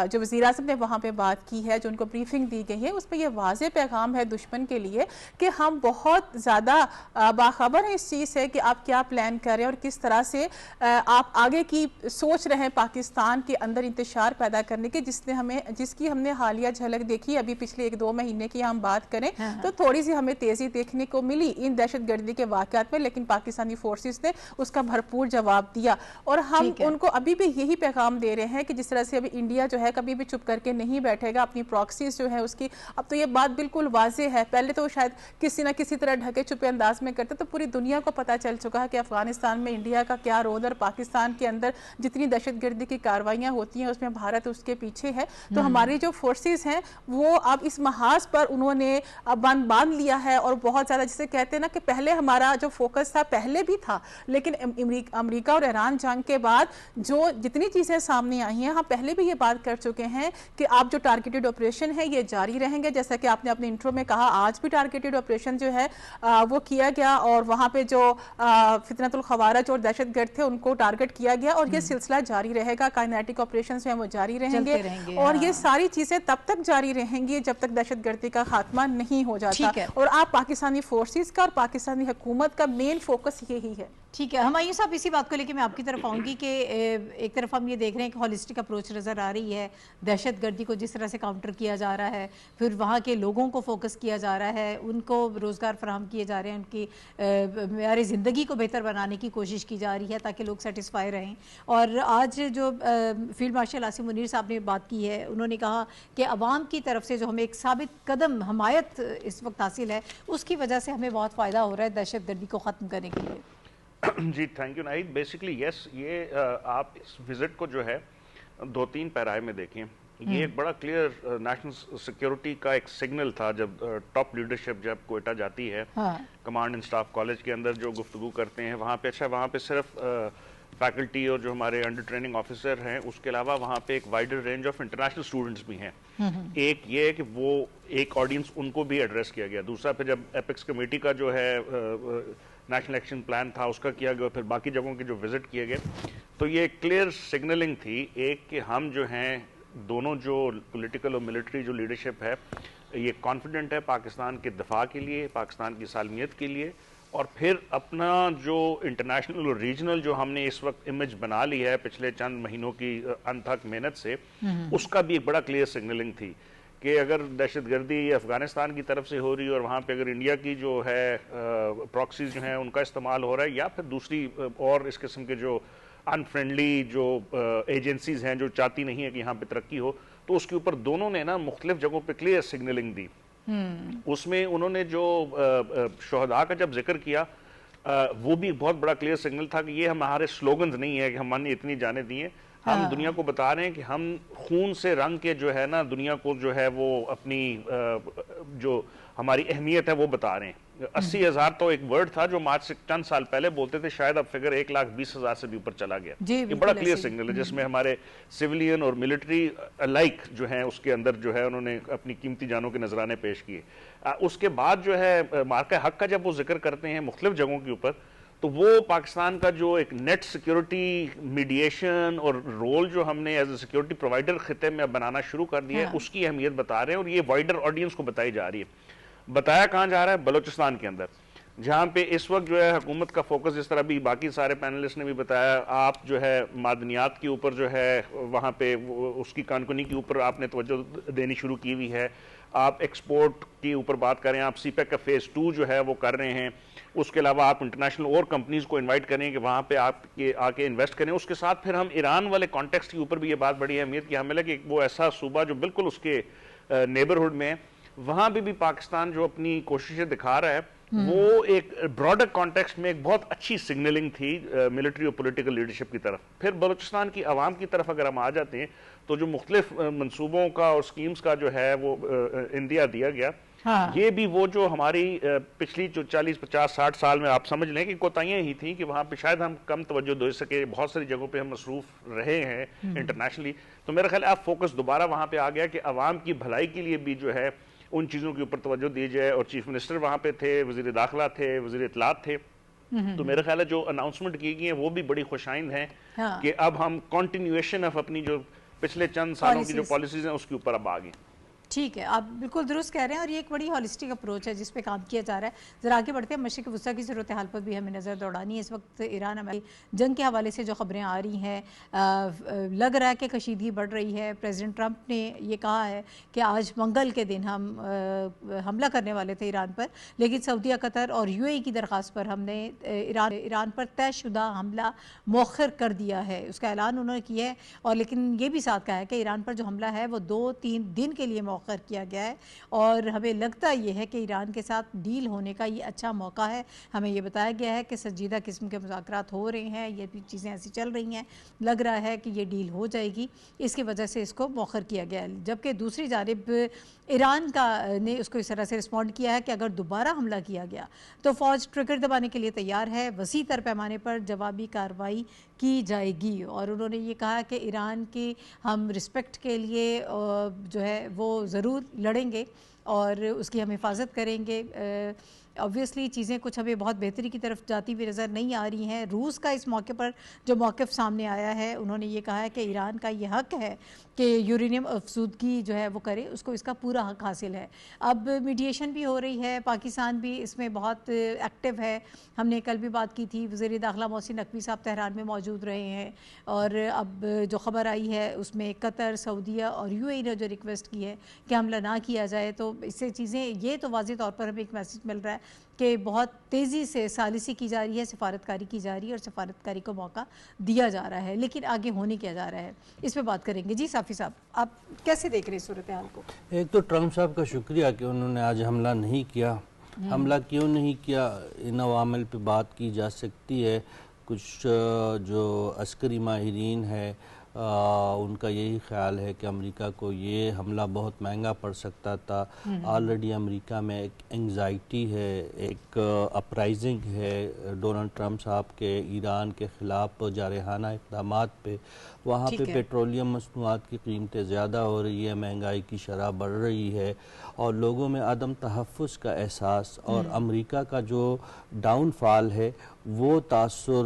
जो वज़ीर-ए-आज़म ने वहाँ पे बात की है, जो उनको ब्रीफिंग दी गई है, उस पर यह वाज़ेह पैगाम है दुश्मन के लिए कि हम बहुत ज़्यादा बाखबर हैं इस चीज़ से कि आप क्या प्लान कर रहे हैं और किस तरह से आप आगे की सोच रहे हैं पाकिस्तान के अंदर इंतशार पैदा करने की, जिसकी हमने हालिया झलक देखी अभी पिछले 1-2 महीने की हम बात करें तो थोड़ी सी हमें तेज़ी देखने को मिली इन दहशतगर्दी के वाक़यात में, लेकिन पाकिस्तानी फोर्सेस ने उसका भरपूर जवाब दिया। और हम उनको अभी भी यही पैगाम दे रहे हैं कि जिस तरह से अभी इंडिया जो है कभी भी चुप करके नहीं बैठेगा, अपनी प्रॉक्सीज जो है उसकी, अब तो ये बात बिल्कुल वाज़ेह है। पहले तो शायद किसी न किसी तरह ढके छुपे अंदाज में करते, तो पूरी दुनिया को पता चल चुका है कि अफगानिस्तान में इंडिया का क्या रोल, और पाकिस्तान के अंदर जितनी दहशतगर्दी की कार्रवाइयाँ होती हैं उसमें भारत उसके पीछे है। तो हमारी जो फोर्सेस हैं वो अब इस महाज पर उन्होंने बांध लिया है, और बहुत ज़्यादा जिसे कहते हैं ना कि पहले हमारा जो फोकस था, पहले भी था, लेकिन अमेरिका और ईरान जंग के बाद जो जितनी चीज़ें सामने आई हैं, हम पहले भी ये बात कर चुके हैं कि आप जो टारगेटेड ऑपरेशन है ये जारी रहेंगे। जैसा कि आपने अपने इंट्रो में कहा, आज भी टारगेटेड ऑपरेशन जो है वो किया गया, और वहाँ पे जो फितनतुल खवारिज और दहशतगर्द थे उनको टारगेट किया गया, और ये सिलसिला जारी रहेगा। काइनेटिक ऑपरेशन जो है वो जारी रहेंगे और ये सारी चीज़ें तब तक जारी रहेंगी जब तक दहशतगर्दी का खात्मा नहीं हो जाता। और आप पाकिस्तानी फोर्सेस का और पाकिस्तानी हुकूमत का मेन फोकस यही है। ठीक है, हुमायूं साहब इसी बात को लेकर मैं आपकी तरफ आऊँगी कि एक तरफ हम ये देख रहे हैं कि हॉलिस्टिक अप्रोच नज़र आ रही है, दहशतगर्दी को जिस तरह से काउंटर किया जा रहा है, फिर वहाँ के लोगों को फोकस किया जा रहा है, उनको रोज़गार फराहम किए जा रहे हैं, उनकी मेयार ज़िंदगी को बेहतर बनाने की कोशिश की जा रही है ताकि लोग सेटिस्फाई रहें। और आज जो फील्ड मार्शल आसिम मुनीर साहब ने बात की है, उन्होंने कहा कि अवाम की तरफ से जो हमें एक साबित कदम हमायत इस वक्त हासिल है, उसकी वजह से हमें बहुत फ़ायदा हो रहा है दहशतगर्दी को ख़त्म करने के लिए। जी thank you Nahid. Basically yes, ये आप इस विजिट को जो है 2-3 पैराए में देखें, ये एक बड़ा क्लियर नेशनल सिक्योरिटी का एक सिग्नल था जब टॉप लीडरशिप जब क्वेटा जाती है, कमांड एंड स्टाफ कॉलेज के अंदर जो गुफ्तगू करते हैं वहाँ पे, अच्छा वहाँ पे सिर्फ फैकल्टी और जो हमारे अंडर ट्रेनिंग ऑफिसर हैं, उसके अलावा वहाँ पे एक wider range of international students भी हैं। एक ये है कि वो एक ऑडियंस उनको भी एड्रेस किया गया। दूसरा फिर जब एपिक्स कमेटी का जो है नेशनल एक्शन प्लान था उसका किया गया, फिर बाकी जगहों के जो विजिट किए गए, तो ये क्लियर सिग्नलिंग थी एक कि हम जो हैं दोनों जो पॉलिटिकल और मिलिट्री जो लीडरशिप है ये कॉन्फिडेंट है पाकिस्तान के दफा के लिए, पाकिस्तान की सालमियत के लिए, और फिर अपना जो इंटरनेशनल और रीजनल जो हमने इस वक्त इमेज बना ली है पिछले चंद महीनों की अनथक मेहनत से, उसका भी एक बड़ा क्लियर सिग्नलिंग थी कि अगर दहशतगर्दी अफगानिस्तान की तरफ से हो रही है और वहाँ पे अगर इंडिया की जो है प्रॉक्सीज जो हैं उनका इस्तेमाल हो रहा है, या फिर दूसरी और इस किस्म के जो अनफ्रेंडली जो एजेंसीज हैं जो चाहती नहीं है कि यहाँ पे तरक्की हो, तो उसके ऊपर दोनों ने ना मुख्तलिफ जगहों पे क्लियर सिग्नलिंग दी। उसमें उन्होंने जो शोहदा का जब जिक्र किया, वो भी बहुत बड़ा क्लियर सिग्नल था कि ये हमारे स्लोगन्स नहीं है कि हमने इतनी जाने दी हैं, हम दुनिया को बता रहे हैं कि हम खून से रंग के जो है ना दुनिया को जो है वो अपनी जो हमारी अहमियत है वो बता रहे हैं। 80,000 तो एक वर्ड था जो आज से चंद साल पहले बोलते थे, शायद अब फिगर 1,20,000 से भी ऊपर चला गया। ये बड़ा क्लियर सिग्नल है जिसमें हमारे सिविलियन और मिलिट्री अलाइक जो है उसके अंदर जो है उन्होंने अपनी कीमती जानों के नजराने पेश किए। उसके बाद जो है मार्का हक का जब वो जिक्र करते हैं मुख्तलिफ जगहों के ऊपर, तो वो पाकिस्तान का जो एक नेट सिक्योरिटी मीडिएशन और रोल जो हमने एज ए सिक्योरिटी प्रोवाइडर खिते में बनाना शुरू कर दिया है उसकी अहमियत बता रहे हैं, और ये वाइडर ऑडियंस को बताई जा रही है। बताया कहाँ जा रहा है? बलूचिस्तान के अंदर, जहाँ पे इस वक्त जो है हुकूमत का फोकस, जिस तरह भी बाकी सारे पैनलिस्ट ने भी बताया, आप जो है मादनियात के ऊपर जो है वहाँ पे उसकी कानकुनी के ऊपर आपने तवज्जो देनी शुरू की हुई है। आप एक्सपोर्ट के ऊपर बात करें, आप सीपेक का फेज़ 2 जो है वो कर रहे हैं। उसके अलावा आप इंटरनेशनल और कंपनीज को इनवाइट करें कि वहाँ पे आप आके इन्वेस्ट करें। उसके साथ फिर हम ईरान वाले कॉन्टेक्स्ट के ऊपर भी ये बात बड़ी अहमियत की हमें लगे कि वो ऐसा सूबा जो बिल्कुल उसके नेबरहुड में है, वहाँ भी पाकिस्तान जो अपनी कोशिशें दिखा रहा है वो एक ब्रॉडर कॉन्टेक्स्ट में एक बहुत अच्छी सिग्नलिंग थी मिलिट्री और पॉलिटिकल लीडरशिप की तरफ। फिर बलूचिस्तान की आवाम की तरफ अगर हम आ जाते हैं तो जो मुख्तलिफ मंसूबों का और स्कीम्स का जो है वो इंदिया दिया गया, ये भी वो जो हमारी पिछली जो 40, 50, 60 साल में आप समझ लें कि कोताहियां ही थी कि वहाँ पे शायद हम कम तवज्जो दे सके, बहुत सारी जगहों पे हम मसरूफ रहे हैं इंटरनेशनली। तो मेरा ख्याल है अब फोकस दोबारा वहाँ पे आ गया कि अवाम की भलाई के लिए भी जो है उन चीज़ों के ऊपर तवज्जो दी जाए। और चीफ मिनिस्टर वहाँ पे थे, वज़ीर दाखिला थे, वज़ीर इत्तलात थे। तो मेरा ख्याल है जो अनाउंसमेंट की गई है वो भी बड़ी खुशाइंद है कि अब हम कंटिन्यूएशन ऑफ अपनी जो पिछले चंद सालों की जो पॉलिसीज हैं उसके ऊपर अब आ गए। ठीक है, आप बिल्कुल दुरुस्त कह रहे हैं और ये एक बड़ी हॉलिस्टिक अप्रोच है जिस पे काम किया जा रहा है। ज़रा आगे बढ़ते हैं, मशरिक़ वस्ता की सूरत हाल पर भी हमें नज़र दौड़ानी है। इस वक्त ईरान अमेरिका जंग के हवाले से जो खबरें आ रही हैं, लग रहा है कि कशीदगी बढ़ रही है। प्रेसिडेंट ट्रंप ने ये कहा है कि आज मंगल के दिन हम हमला करने वाले थे ईरान पर, लेकिन सऊदीया, कतर और यूएई की दरख्वास्त पर हमने ईरान पर तयशुदा हमला मौखर कर दिया है, उसका ऐलान उन्होंने किया है। और लेकिन ये भी साथ कहा है कि ईरान पर जो हमला है वो 2-3 दिन के लिए मौखर किया गया है और हमें लगता ये है कि ईरान के साथ डील होने का ये अच्छा मौका है। हमें ये बताया गया है कि संजीदा किस्म के मुज़ाकरात हो रहे हैं, ये भी चीज़ें ऐसी चल रही हैं, लग रहा है कि ये डील हो जाएगी, इसकी वजह से इसको मौखर किया गया है। जबकि दूसरी जानिब ईरान ने उसको इस तरह से रिस्पॉन्ड किया है कि अगर दोबारा हमला किया गया तो फ़ौज ट्रिगर दबाने के लिए तैयार है, वसी तर पैमाने पर जवाबी कार्रवाई की जाएगी। और उन्होंने ये कहा कि ईरान की हम रिस्पेक्ट के लिए जो है वो ज़रूर लड़ेंगे और उसकी हम हिफाजत करेंगे। ऑब्वियसली चीज़ें कुछ हमें बहुत बेहतरी की तरफ जाती हुई नज़र नहीं आ रही हैं। रूस का इस मौके पर जो मौक़िफ़ सामने आया है, उन्होंने ये कहा है कि ईरान का ये हक़ है कि यूरेनियम अफसूदगी जो है वो करे, उसको इसका पूरा हक़ हासिल है। अब मीडिएशन भी हो रही है, पाकिस्तान भी इसमें बहुत एक्टिव है। हमने कल भी बात की थी, वज़ीर दाखिला मोहसिन नकवी साहब तेहरान में मौजूद रहे हैं और अब जो ख़बर आई है उसमें कतर, सऊदीया और यूएई ने जो रिक्वेस्ट की है कि हमला ना किया जाए, तो इससे चीज़ें ये तो वाज़ेह तौर पर हमें एक मैसेज मिल रहा है कि बहुत तेज़ी से सालिसी की जा रही है, सफारतकारी की जा रही है और सफारतकारी को मौका दिया जा रहा है, लेकिन आगे होने क्या जा रहा है इस पर बात करेंगे। जी साफ़ी साहब, आप कैसे देख रहे हैं सूरत हाल को? एक तो ट्रंप साहब का शुक्रिया कि उन्होंने आज हमला नहीं किया। हमला क्यों नहीं किया, इन अवामिल पे बात की जा सकती है। कुछ जो अस्करी माहिरीन है उनका यही ख्याल है कि अमेरिका को ये हमला बहुत महंगा पड़ सकता था। ऑलरेडी अमेरिका में एक एंग्जाइटी है, एक अपराइजिंग है डोनाल्ड ट्रंप साहब के ईरान के ख़िलाफ़ जारहाना इक़दामात पे। वहाँ पे पेट्रोलियम मसनूआत की कीमतें ज़्यादा हो रही है, महंगाई की शरह बढ़ रही है और लोगों में अदम तहफ़्फ़ुज़ का एहसास और अमेरिका का जो डाउनफॉल है वो तासुर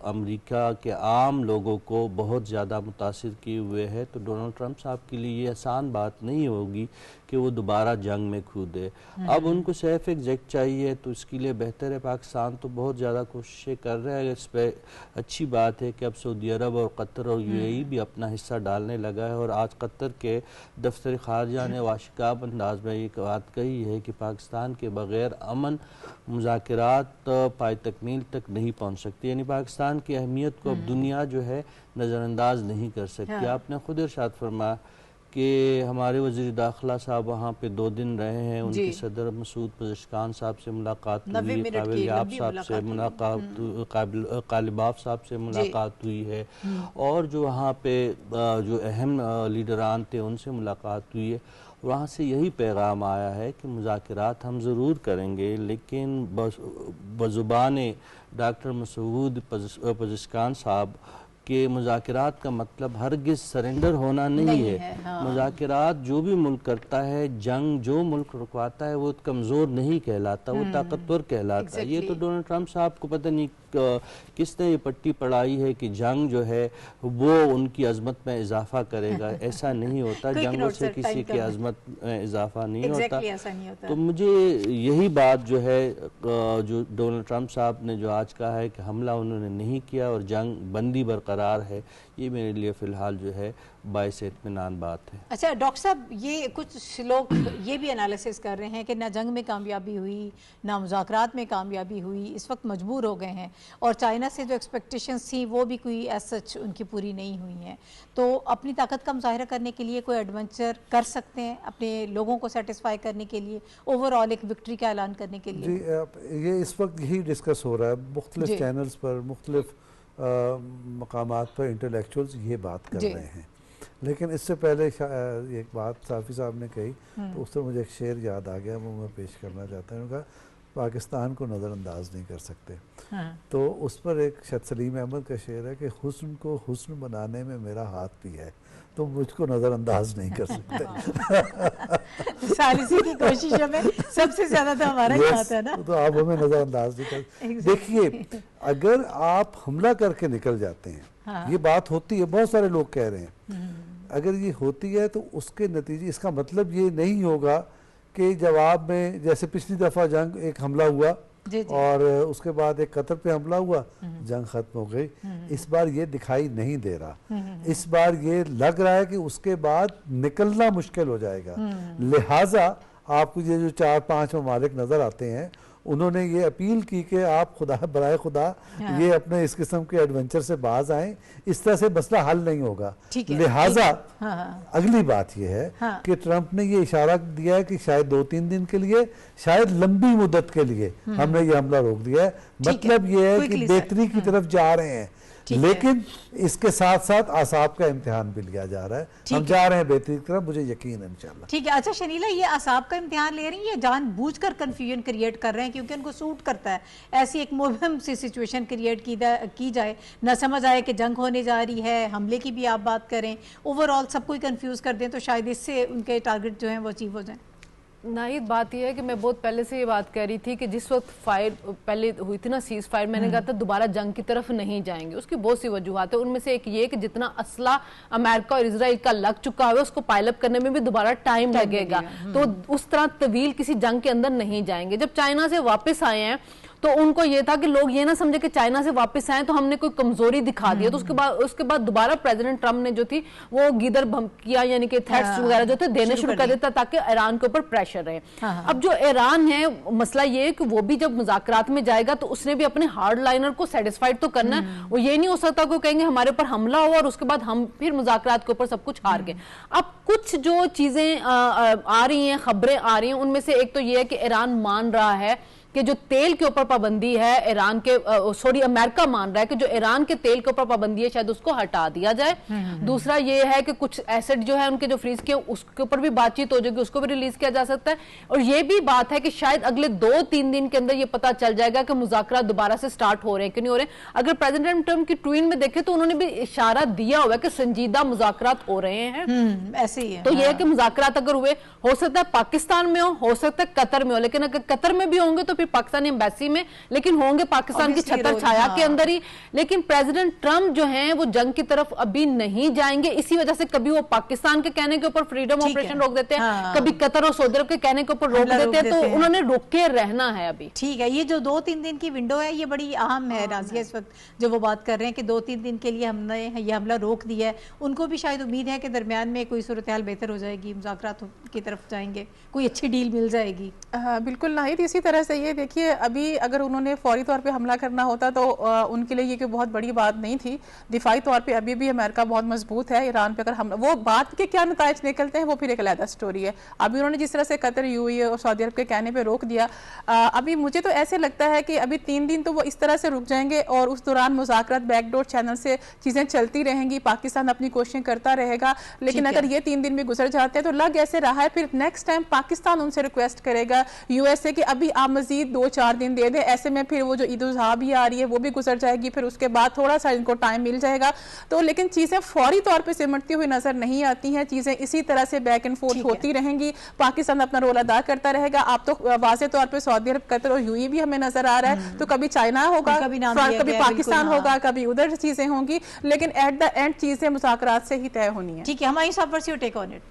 अमेरिका के आम लोगों को बहुत ज़्यादा मुतासिर किए हुए है। तो डोनाल्ड ट्रंप साहब के लिए ये आसान बात नहीं होगी कि वो दोबारा जंग में कूदे। अब उनको सेफ एग्जिट चाहिए, तो इसके लिए बेहतर है, पाकिस्तान तो बहुत ज़्यादा कोशिशें कर रहा है इस पर। अच्छी बात है कि अब सऊदी अरब और कतर और यूएई भी अपना हिस्सा डालने लगा है। और आज कतर के दफ्तर खारजा ने वाशिकाब अंदाज में एक बात कही है कि पाकिस्तान के बग़ैर अमन मुज़ाकरात पाए तकमील तक नहीं पहुँच सकती। यानी पाकिस्तान की अहमियत को अब दुनिया जो है नज़रअंदाज नहीं कर सकती। आपने खुद इरशाद फरमाया कि हमारे वज़ीर दाखिला साहब वहाँ पे 2 दिन रहे हैं, उनके सदर मसूद पज़ेशकान साहब से मुलाकात हुई, काबिल याब साहब से मुलाकात, कालिबाफ साहब से मुलाकात हुई है, और जो वहाँ पे जो अहम लीडरान थे उनसे मुलाकात हुई है। वहाँ से यही पैगाम आया है कि मुज़ाकरात हम ज़रूर करेंगे, लेकिन बज़ुबान डॉक्टर मसूद पज़ेशकान साहब कि मुज़ाकरात का मतलब हरगिज़ सरेंडर होना नहीं है। हाँ। मुज़ाकरात जो भी मुल्क करता है, जंग जो मुल्क रुकवाता है, वो कमज़ोर नहीं कहलाता, वो ताकतवर कहलाता है। ये तो डोनाल्ड ट्रंप साहब को पता नहीं किसने ये पट्टी पढ़ाई है कि जंग जो है वो उनकी अजमत में इजाफा करेगा। ऐसा नहीं होता, जंगों से किसी की अजमत में इजाफा नहीं होता। तो मुझे यही बात जो है, जो डोनाल्ड ट्रंप साहब ने जो आज कहा है कि हमला उन्होंने नहीं किया और जंग बंदी बरकरार है, ये मेरे लिए फ़िलहाल जो है बाइस इत्मीनान बात है। अच्छा डॉक्टर साहब, ये कुछ लोग ये भी एनालिसिस कर रहे हैं कि ना जंग में कामयाबी हुई, ना मुज़ाकरात में कामयाबी हुई, इस वक्त मजबूर हो गए हैं, और चाइना से जो एक्सपेक्टेशंस थी वो भी कोई एज सच उनकी पूरी नहीं हुई हैं। तो अपनी ताकत का मुजाहिरा करने के लिए कोई एडवेंचर कर सकते हैं अपने लोगों को सेटिस्फाई करने के लिए, ओवरऑल एक विक्ट्री का ऐलान करने के लिए? जी, ये इस वक्त यही डिस्कस हो रहा है मुख्तलिफ चैनल्स पर, मुख्तलिफ मकामात पर इंटेलेक्चुअल्स ये बात कर रहे हैं। लेकिन इससे पहले एक बात साफ़ी साहब ने कही, तो उससे मुझे एक शेर याद आ गया, वो मैं पेश करना चाहता हूँ। उनका पाकिस्तान को नज़रअंदाज नहीं कर सकते। तो उस पर एक शायद सलीम अहमद का शेर है कि हुस्न को हुस्न बनाने में मेरा हाथ भी है, तो मुझको नज़रअंदाज नहीं कर सकते। सालिसी की कोशिशों में सबसे ज़्यादा तो हमारा ही हाथ है ना। तो आप हमें नज़रअंदाज नहीं कर। देखिए, अगर आप हमला करके निकल जाते हैं, ये बात होती है, बहुत सारे लोग कह रहे हैं, अगर ये होती है तो उसके नतीजे, इसका मतलब ये नहीं होगा कि जवाब में, जैसे पिछली दफ़ा जंग एक हमला हुआ और उसके बाद एक कतर पे हमला हुआ, जंग खत्म हो गई। इस बार ये दिखाई नहीं दे रहा। इस बार ये लग रहा है कि उसके बाद निकलना मुश्किल हो जाएगा। लिहाजा आपको ये जो 4-5 ममालिक नज़र आते हैं, उन्होंने ये अपील की कि आप खुदा बराए खुदा ये अपने इस किस्म के एडवेंचर से बाज आएं, इस तरह से मसला हल नहीं होगा। लिहाजा अगली बात यह है कि ट्रंप ने ये इशारा दिया है कि शायद 2-3 दिन के लिए, शायद लंबी मुद्दत के लिए हमने ये हमला रोक दिया है। मतलब ये है कि बेहतरी की तरफ जा रहे हैं, लेकिन इसके साथ साथ आसाब का इम्तिहान भी लिया जा रहा है। हम जा रहे हैं बेहतरी की तरफ, मुझे यकीन है इंशाल्लाह। ठीक है। अच्छा शनीला, ये आसाब का इम्तिहान ले रही हैं या जानबूझकर कंफ्यूजन क्रिएट कर रहे हैं क्योंकि उनको सूट करता है ऐसी एक मुबहम सी सिचुएशन क्रिएट की जाए, ना समझ आए कि जंग होने जा रही है, हमले की भी आप बात करें, ओवरऑल सबको कंफ्यूज कर दें, तो शायद इससे उनके टारगेट जो हैं वो अचीव हो जाएं? नाहिद, बात यह है कि मैं बहुत पहले से ये बात कह रही थी कि जिस वक्त फायर पहले हुई थी ना, सीज फायर, मैंने कहा था दोबारा जंग की तरफ नहीं जाएंगे। उसकी बहुत सी वजूहत है, उनमें से एक ये कि जितना असला अमेरिका और इजराइल का लग चुका है उसको पाइलअप करने में भी दोबारा टाइम लगेगा, तो उस तरह तवील किसी जंग के अंदर नहीं जाएंगे। जब चाइना से वापस आए हैं तो उनको ये था कि लोग ये ना समझे कि चाइना से वापस आए तो हमने कोई कमजोरी दिखा दी है। तो उसके बाद दोबारा प्रेसिडेंट ट्रंप ने जो थी वो गीदर धमकियां यानी कि थ्रेट्स वगैरह जो थे देने शुरू कर देता ताकि ईरान के ऊपर प्रेशर रहे। अब जो ईरान है, मसला ये है कि वो भी जब मुज़ाकरात में जाएगा तो उसने भी अपने हार्ड लाइनर को सेटिस्फाइड तो करना है। वो ये नहीं हो सकता को कहेंगे हमारे ऊपर हमला हुआ और उसके बाद हम फिर मुज़ाकरात के ऊपर सब कुछ हार गए। अब कुछ जो चीजें आ रही हैं, खबरें आ रही हैं, उनमें से एक तो ये है कि ईरान मान रहा है कि जो तेल के ऊपर पाबंदी है ईरान के, अमेरिका मान रहा है कि जो ईरान के तेल के ऊपर पाबंदी है शायद उसको हटा दिया जाए। दूसरा ये है कि कुछ एसेट जो है उनके जो फ्रीज किए उसके ऊपर भी बातचीत हो जाएगी, उसको भी रिलीज किया जा सकता है। और ये भी बात है कि शायद अगले 2-3 दिन के अंदर ये पता चल जाएगा कि मुज़ाकरा दोबारा से स्टार्ट हो रहे हैं कि नहीं हो रहे। अगर प्रेसिडेंट ट्रंप की ट्वीट में देखे तो उन्होंने भी इशारा दिया हुआ है कि संजीदा मुज़ाकरात हो रहे हैं। ऐसे ही है। तो ये है कि मुज़ाकरात अगर हुए, हो सकता है पाकिस्तान में हो सकता है कतर में हो, लेकिन अगर कतर में भी होंगे तो पाकिस्तानी एम्बेसी में, लेकिन होंगे पाकिस्तान की छतर छाया के अंदर ही। लेकिन प्रेसिडेंट ट्रंप जो हैं वो जंग की तरफ अभी नहीं जाएंगे। इसी वजह से कभी वो पाकिस्तान के कहने के ऊपर फ्रीडम ऑपरेशन रोक देते हैं, कभी कतर और सऊदी अरब के कहने के ऊपर रोक देते हैं, तो उन्होंने रोके रहना है अभी। ठीक है, ये जो 2-3 दिन की विंडो है ये बड़ी अहम है राजिया। इस वक्त जो वो बात कर रहे हैं कि 2-3 दिन के लिए हमने ये हमला रोक दिया है, उनको भी शायद उम्मीद है कि दरमियान में कोई सूरत हाल बेहतर हो जाएगी, मुज़ाकरात की तरफ जाएंगे, कोई अच्छी डील मिल जाएगी। बिल्कुल नाहिद, इसी तरह से ये देखिए अभी अगर उन्होंने फौरी तौर पे हमला करना होता तो उनके लिए ये कोई बहुत बड़ी बात नहीं थी। दिफाई तौर पे अभी भी अमेरिका बहुत मजबूत है। ईरान पे अगर हमला, वो बात के क्या नतायज निकलते हैं वो फिर एक अलग स्टोरी है। अभी उन्होंने जिस तरह से कतर, यूएई और सऊदी अरब के कहने पे रोक दिया, अभी मुझे तो ऐसे लगता है कि अभी 3 दिन तो वो इस तरह से रुक जाएंगे और उस दौरान मुज़ाकरात बैकडोर चैनल से चीजें चलती रहेंगी, पाकिस्तान अपनी कोशिशें करता रहेगा। लेकिन अगर ये 3 दिन भी गुजर जाते हैं तो लग ऐसे रहा है फिर नेक्स्ट टाइम पाकिस्तान उनसे रिक्वेस्ट करेगा यूएसए कि अभी आप मजीद 2-4 दिन दे दें। ऐसे में फिर वो जो ईद उल अज़हा भी आ रही है वो भी गुजर जाएगी, फिर उसके बाद थोड़ा सा इनको टाइम मिल जाएगा। तो लेकिन चीजें फौरी तौर पे सिमटती हुई नजर नहीं आती हैं, चीजें इसी तरह से बैक एंड फोर्थ होती रहेंगी। पाकिस्तान अपना रोल अदा करता रहेगा। आप तो वाज़े तौर पे सऊदी अरब, कतर और यूएई भी हमें नजर आ रहा है, तो कभी चाइना होगा, कभी पाकिस्तान होगा, कभी उधर चीजें होंगी, लेकिन एट द एंड चीजें मुज़ाकरात से ही तय होनी है। ठीक है, हमारी साफ टेक ऑन इट।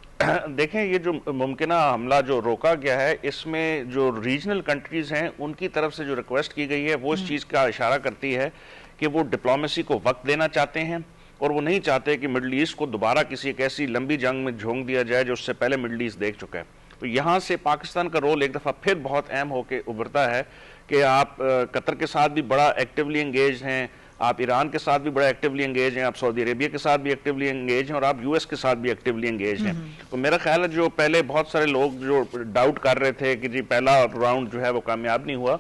देखें, ये जो मुमकिन हमला जो रोका गया है, इसमें जो रीजनल कंट्रीज हैं उनकी तरफ से जो रिक्वेस्ट की गई है वो इस चीज़ का इशारा करती है कि वो डिप्लोमेसी को वक्त देना चाहते हैं और वो नहीं चाहते कि मिडल ईस्ट को दोबारा किसी एक ऐसी लंबी जंग में झोंक दिया जाए जो उससे पहले मिडल ईस्ट देख चुका है। तो यहाँ से पाकिस्तान का रोल एक दफ़ा फिर बहुत अहम होकर उभरता है कि आप कतर के साथ भी बड़ा एक्टिवली एंगेज हैं, आप ईरान के साथ भी बड़ा एक्टिवली एंगेज हैं, आप सऊदी अरेबिया के साथ भी एक्टिवली एंगेज हैं और आप यूएस के साथ भी एक्टिवली एंगेज हैं। तो मेरा ख्याल है जो पहले बहुत सारे लोग जो डाउट कर रहे थे कि जी पहला राउंड जो है वो कामयाब नहीं हुआ,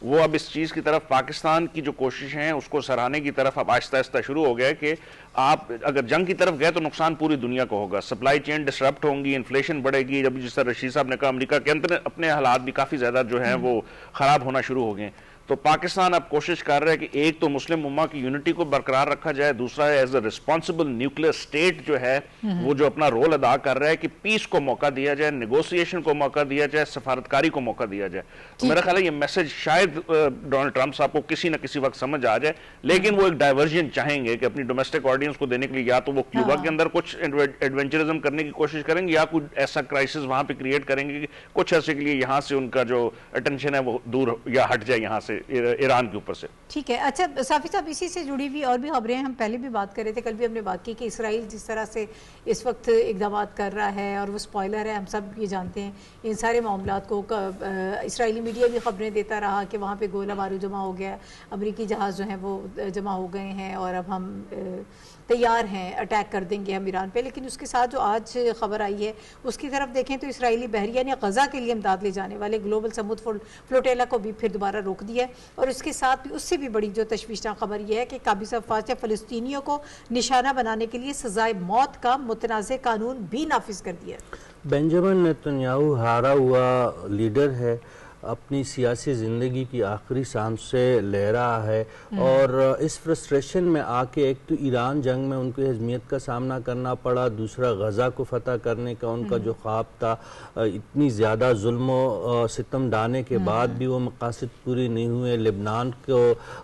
वो अब इस चीज़ की तरफ, पाकिस्तान की जो कोशिश हैं उसको सराहने की तरफ अब आहिस्ता आहिस्ता शुरू हो गया कि आप अगर जंग की तरफ गए तो नुकसान पूरी दुनिया को होगा, सप्लाई चेन डिसरप्ट होंगी, इन्फ्लेशन बढ़ेगी। जब जिस तरह रशीद साहब ने कहा अमेरिका के अंदर अपने हालात भी काफ़ी ज़्यादा जो हैं वो ख़राब होना शुरू हो गए। तो पाकिस्तान अब कोशिश कर रहा है कि एक तो मुस्लिम उम्मा की यूनिटी को बरकरार रखा जाए, दूसरा है as a responsible nuclear state जो है वो जो अपना रोल अदा कर रहा है कि पीस को मौका दिया जाए, नेगोशिएशन को मौका दिया जाए, सफारतकारी को मौका दिया जाए। तो मेरा ख्याल है ये मैसेज शायद डोनाल्ड ट्रंप साहब को किसी न किसी वक्त समझ आ जाए, लेकिन वो एक डाइवर्जन चाहेंगे कि अपनी डोमेस्टिक ऑडियंस को देने के लिए या तो वो क्यूबा के अंदर कुछ एडवेंचरिज्म करने की कोशिश करेंगे या कुछ ऐसा क्राइसिस वहां पे क्रिएट करेंगे कि कुछ ऐसे के लिए यहाँ से उनका जो अटेंशन है वो दूर या हट जाए यहाँ से ईरान के ऊपर से। ठीक है। अच्छा साफी साहब, इसी से जुड़ी हुई और भी खबरें हम पहले भी बात कर रहे थे, कल भी हमने बात की कि इसराइल जिस तरह से इस वक्त इकदाम कर रहा है और वो स्पॉइलर है, हम सब ये जानते हैं इन सारे मामलात को। इसराइली मीडिया भी खबरें देता रहा कि वहाँ पे गोला बारूद जमा हो गया, अमेरिकी जहाज़ जो हैं वो जमा हो गए हैं और अब हम तैयार हैं, अटैक कर देंगे हम ईरान पे। लेकिन उसके साथ जो आज खबर आई है उसकी तरफ देखें तो इसराइली बहरिया ने गज़ा के लिए इमदाद ले जाने वाले ग्लोबल समुद्र फ्लोटेला को भी फिर दोबारा रोक दिया है। और उसके साथ भी उससे भी बड़ी जो तशवीशनाक खबर यह है कि काबिज़ अफ़वाज ने फ़लस्तीनियों को निशाना बनाने के लिए सज़ाए मौत का मुतनाज़ कानून भी नाफिज कर दिया। बेंजामिन नेतन्याहू हारा हुआ लीडर है, अपनी सियासी ज़िंदगी की आखिरी सांस से ले रहा है और इस फ्रस्ट्रेशन में आके एक तो ईरान जंग में उनको हज़मियत का सामना करना पड़ा, दूसरा गज़ा को फतह करने का उनका जो ख्वाब था, इतनी ज़्यादा जुल्म व सितम डालने के बाद भी वो मकासद पूरी नहीं हुए, लेबनान को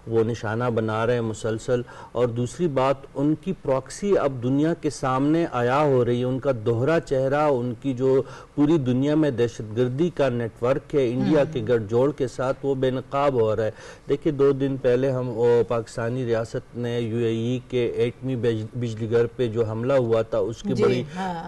वो निशाना बना रहे हैं मुसलसल। और दूसरी बात, उनकी प्रॉक्सी अब दुनिया के सामने आया हो रही है, उनका दोहरा चेहरा, उनकी जो पूरी दुनिया में दहशतगर्दी का नेटवर्क है इंडिया के गठजोड़ के साथ, वो बेनकाब हो रहा है। देखिए 2 दिन पहले हम पाकिस्तानी रियासत ने यूएई के एटमी बिजली घर पे जो हमला हुआ था उसकी बड़ी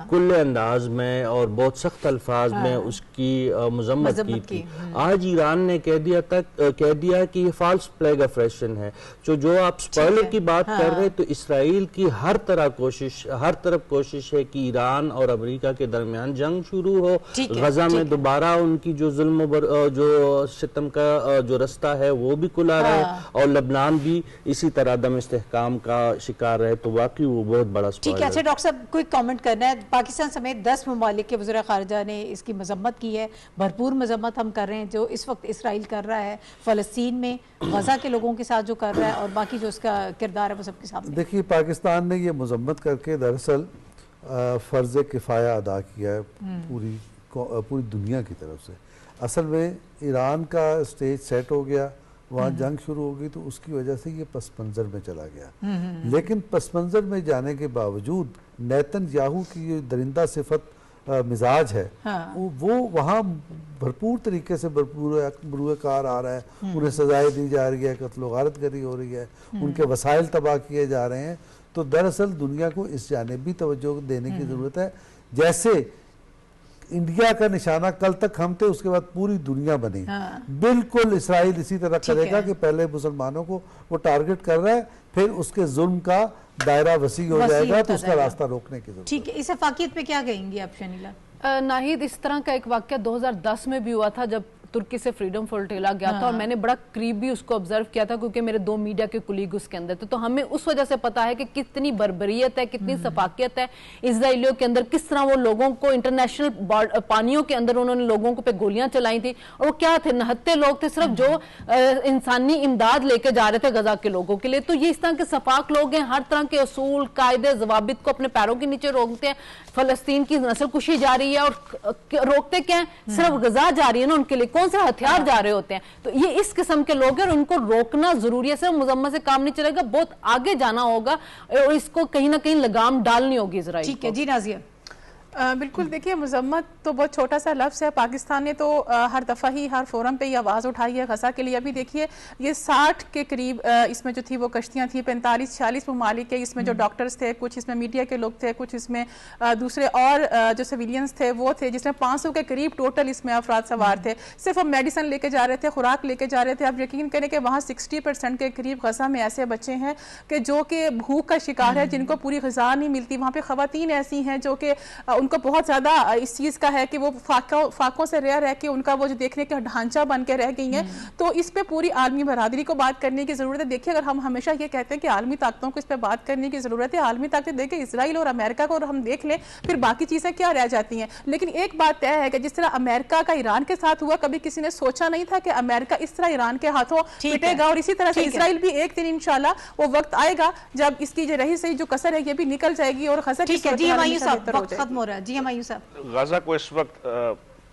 कुल्ले अंदाज में और बहुत सख्त अल्फाज में उसकी मजम्मत की थी। आज ईरान ने कह दिया कि ये फॉल्स फ्लैग ऑपरेशन है। जो आप स्पॉइलर की बात कर रहे हैं, तो इसराइल की हर तरफ कोशिश है कि ईरान और अमेरिका के दरमियान जंग शुरू हो, गजा में दोबारा उनकी जो जुल्म जो सितम का जो रास्ता है वो भी खुला रहे और लबनान भी इसी तरह दम इस्तेहकाम का शिकार रहे। तो वाकई वो बहुत बड़ा स्पॉइलर है। ठीक है। अच्छा डॉक्टर साहब, कोई कमेंट करना है? पाकिस्तान समेत 10 ममालिक के वज़ीर ख़ारिजा ने इसकी मजम्मत की है, भरपूर मजम्मत हम कर रहे हैं जो इस वक्त इसराइल कर रहा है फ़लस्तीन में, गजा के लोगों के साथ जो कर रहा है और बाकी जो उसका किरदार है वो सबके सामने। देखिए, पाकिस्तान ने ये मजम्मत करके दरअसल फ़र्ज़ किफ़ाया अदा किया है पूरी दुनिया की तरफ से। असल में ईरान का स्टेज सेट हो गया, वहाँ जंग शुरू हो गई, तो उसकी वजह से ये पस मंज़र में चला गया। लेकिन पस मंज़र में जाने के बावजूद नेतन्याहू की ये दरिंदा सिफत मिजाज है, वो वहाँ भरपूर तरीके से बुरूकार आ रहा है, उन्हें सजाएं दी जा रही है, कत्ल व गारत गरी हो रही है, उनके वसाइल तबाह किए जा रहे हैं। तो दरअसल दुनिया को इस जानिब भी तवज्जो देने की ज़रूरत है। जैसे इंडिया का निशाना कल तक हम थे, उसके बाद पूरी दुनिया बनी। हाँ। बिल्कुल इसराइल इसी तरह करेगा है। कि पहले मुसलमानों को वो टारगेट कर रहा है, फिर उसके जुल्म का दायरा वसी हो जाएगा, तो उसका रास्ता रोकने की जरूरत। ठीक है, इस अफाकियत पे क्या कहेंगी आप शनीला? नाहिद, इस तरह का एक वाक्य 2010 में भी हुआ था जब तुर्की से फ्रीडम फ्लोटिला गया था, और मैंने बड़ा करीब भी उसको ऑब्जर्व किया था क्योंकि मेरे 2 मीडिया के कुलीग उसके अंदर थे। तो हमें उस वजह से पता है कि कितनी बर्बरियत है, कितनी सफाकियत है इजराइलियों के अंदर, किस तरह वो लोगों को इंटरनेशनल पानियों के अंदर उन्होंने लोगों को पे गोलियां चलाई थी। और वो क्या थे, नहत्ते लोग थे सिर्फ जो इंसानी इमदाद लेके जा रहे थे गजा के लोगों के लिए। तो ये इस तरह के सफाक लोग हैं, हर तरह के असूल कायदे जवाबित को अपने पैरों के नीचे रोकते हैं। फलस्तीन की नस्लकुशी जा रही है और रोकते क्या है, सिर्फ गजा जा रही है ना, उनके लिए कौन से हथियार जा रहे होते हैं। तो ये इस किस्म के लोग हैं और उनको रोकना जरूरी है। सिर्फ मुजम्मत से काम नहीं चलेगा, बहुत आगे जाना होगा और इसको कहीं ना कहीं लगाम डालनी होगी इजराइल। ठीक है जी नाजिया। बिल्कुल, देखिए मुजम्मत तो बहुत छोटा सा लफ्ज़ है। पाकिस्तान ने तो हर दफ़ा ही हर फोरम पे ये आवाज़ उठाई है गजा के लिए। अभी देखिए ये 60 के करीब इसमें जो थी वो कश्तियाँ थी, 45-46 ममालिक के, इसमें जो डॉक्टर्स थे, कुछ इसमें मीडिया के लोग थे, कुछ इसमें दूसरे और जो सिविलियंस थे वो थे, जिसमें 500 के करीब टोटल इसमें अफराद सवार थे। सिर्फ हम मेडिसिन लेके जा रहे थे, खुराक लेके जा रहे थे। आप यकीन करें कि वहाँ 60% के करीब गजा में ऐसे बच्चे हैं कि जो कि भूख का शिकार है, जिनको पूरी ग़िज़ा नहीं मिलती। वहाँ पर ख़वातीन ऐसी हैं जो कि उनको बहुत ज़्यादा इस चीज़ का है कि वो फाकों से रह के उनका वो जो देखने का ढांचा बन के रह गई हैं। तो इस पे पूरी आलमी बरादरी को बात करने की ज़रूरत है। देखिए, अगर हम हमेशा ये कहते हैं कि आलमी ताकतों को इस पे बात करने की ज़रूरत है, आलमी ताकतें देखिए इसराइल और अमेरिका को हम देख लें, फिर बाकी चीज़ें क्या रह जाती हैं। लेकिन एक बात तय है कि जिस तरह अमेरिका का ईरान के साथ हुआ, कभी किसी ने सोचा नहीं था कि अमेरिका इस तरह ईरान के हाथों पिटेगा। और इसी तरह से इसराइल भी एक दिन इंशाल्लाह वो वक्त आएगा जब इसकी जो रही सही जो कसर है ये भी निकल जाएगी और खजा ठीक है जी। हमायूं साहब, वक्त खत्म हो रहा है जी। हमायूं साहब, गाजा को इस वक्त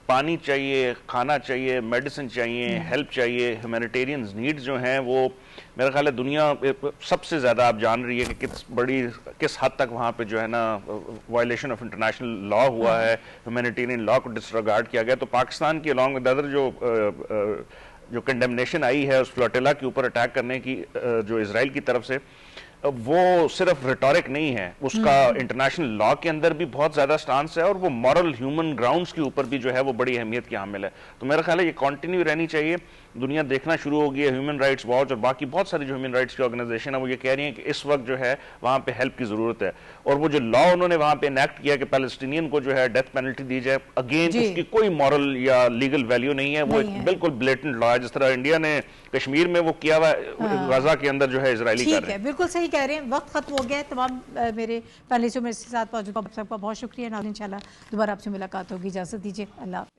पानी चाहिए, खाना चाहिए, मेडिसिन चाहिए, हेल्प चाहिए। ह्यूमैनिटेरियन नीड्स जो हैं वो मेरा ख्याल है दुनिया सबसे ज़्यादा आप जान रही है कि किस हद तक वहाँ पे जो है ना वायलेशन ऑफ इंटरनेशनल लॉ हुआ है, ह्यूमैनिटेरियन लॉ को डिसरिगार्ड किया गया। तो पाकिस्तान की अलॉन्ग विद अदर जो कंडेमनेशन आई है उस फ्लोटिला के ऊपर अटैक करने की जो इजराइल की तरफ से, वो सिर्फ रिटोरिक नहीं है, उसका इंटरनेशनल लॉ के अंदर भी बहुत ज्यादा स्टांस है और वो मॉरल ह्यूमन ग्राउंड्स के ऊपर भी जो है वो बड़ी अहमियत की हामिल है। तो मेरा ख्याल है ये कंटिन्यू रहनी चाहिए। दुनिया देखना शुरू हो गई है, ह्यूमन राइट्स वॉच और बाकी बहुत सारी जो ह्यूमन राइट्स की ऑर्गेनाइजेशन है वो ये कह रही है कि इस वक्त जो है वहाँ पे हेल्प की जरूरत है। और वो जो लॉ उन्होंने वहाँ पे इनेक्ट किया कि पैलेस्टीनियन को जो है डेथ पेनल्टी दी जाए, अगेन उसकी कोई मॉरल या लीगल वैल्यू नहीं है। वो एक बिल्कुल ब्लेटेंट लॉ है, जिस तरह इंडिया ने कश्मीर में वो किया हुआ गाजा के अंदर जो है इजरायली कर रहे हैं। बिल्कुल सही कह रहे हैं। वक्त खत्म हो गया है। तमाम मेरे पैनलिस्टों मेरे साथ मौजूद सबका बहुत शुक्रिया। इंशाल्लाह दोबारा आपसे मुलाकात होगी। इजाजत दीजिए। अल्लाह।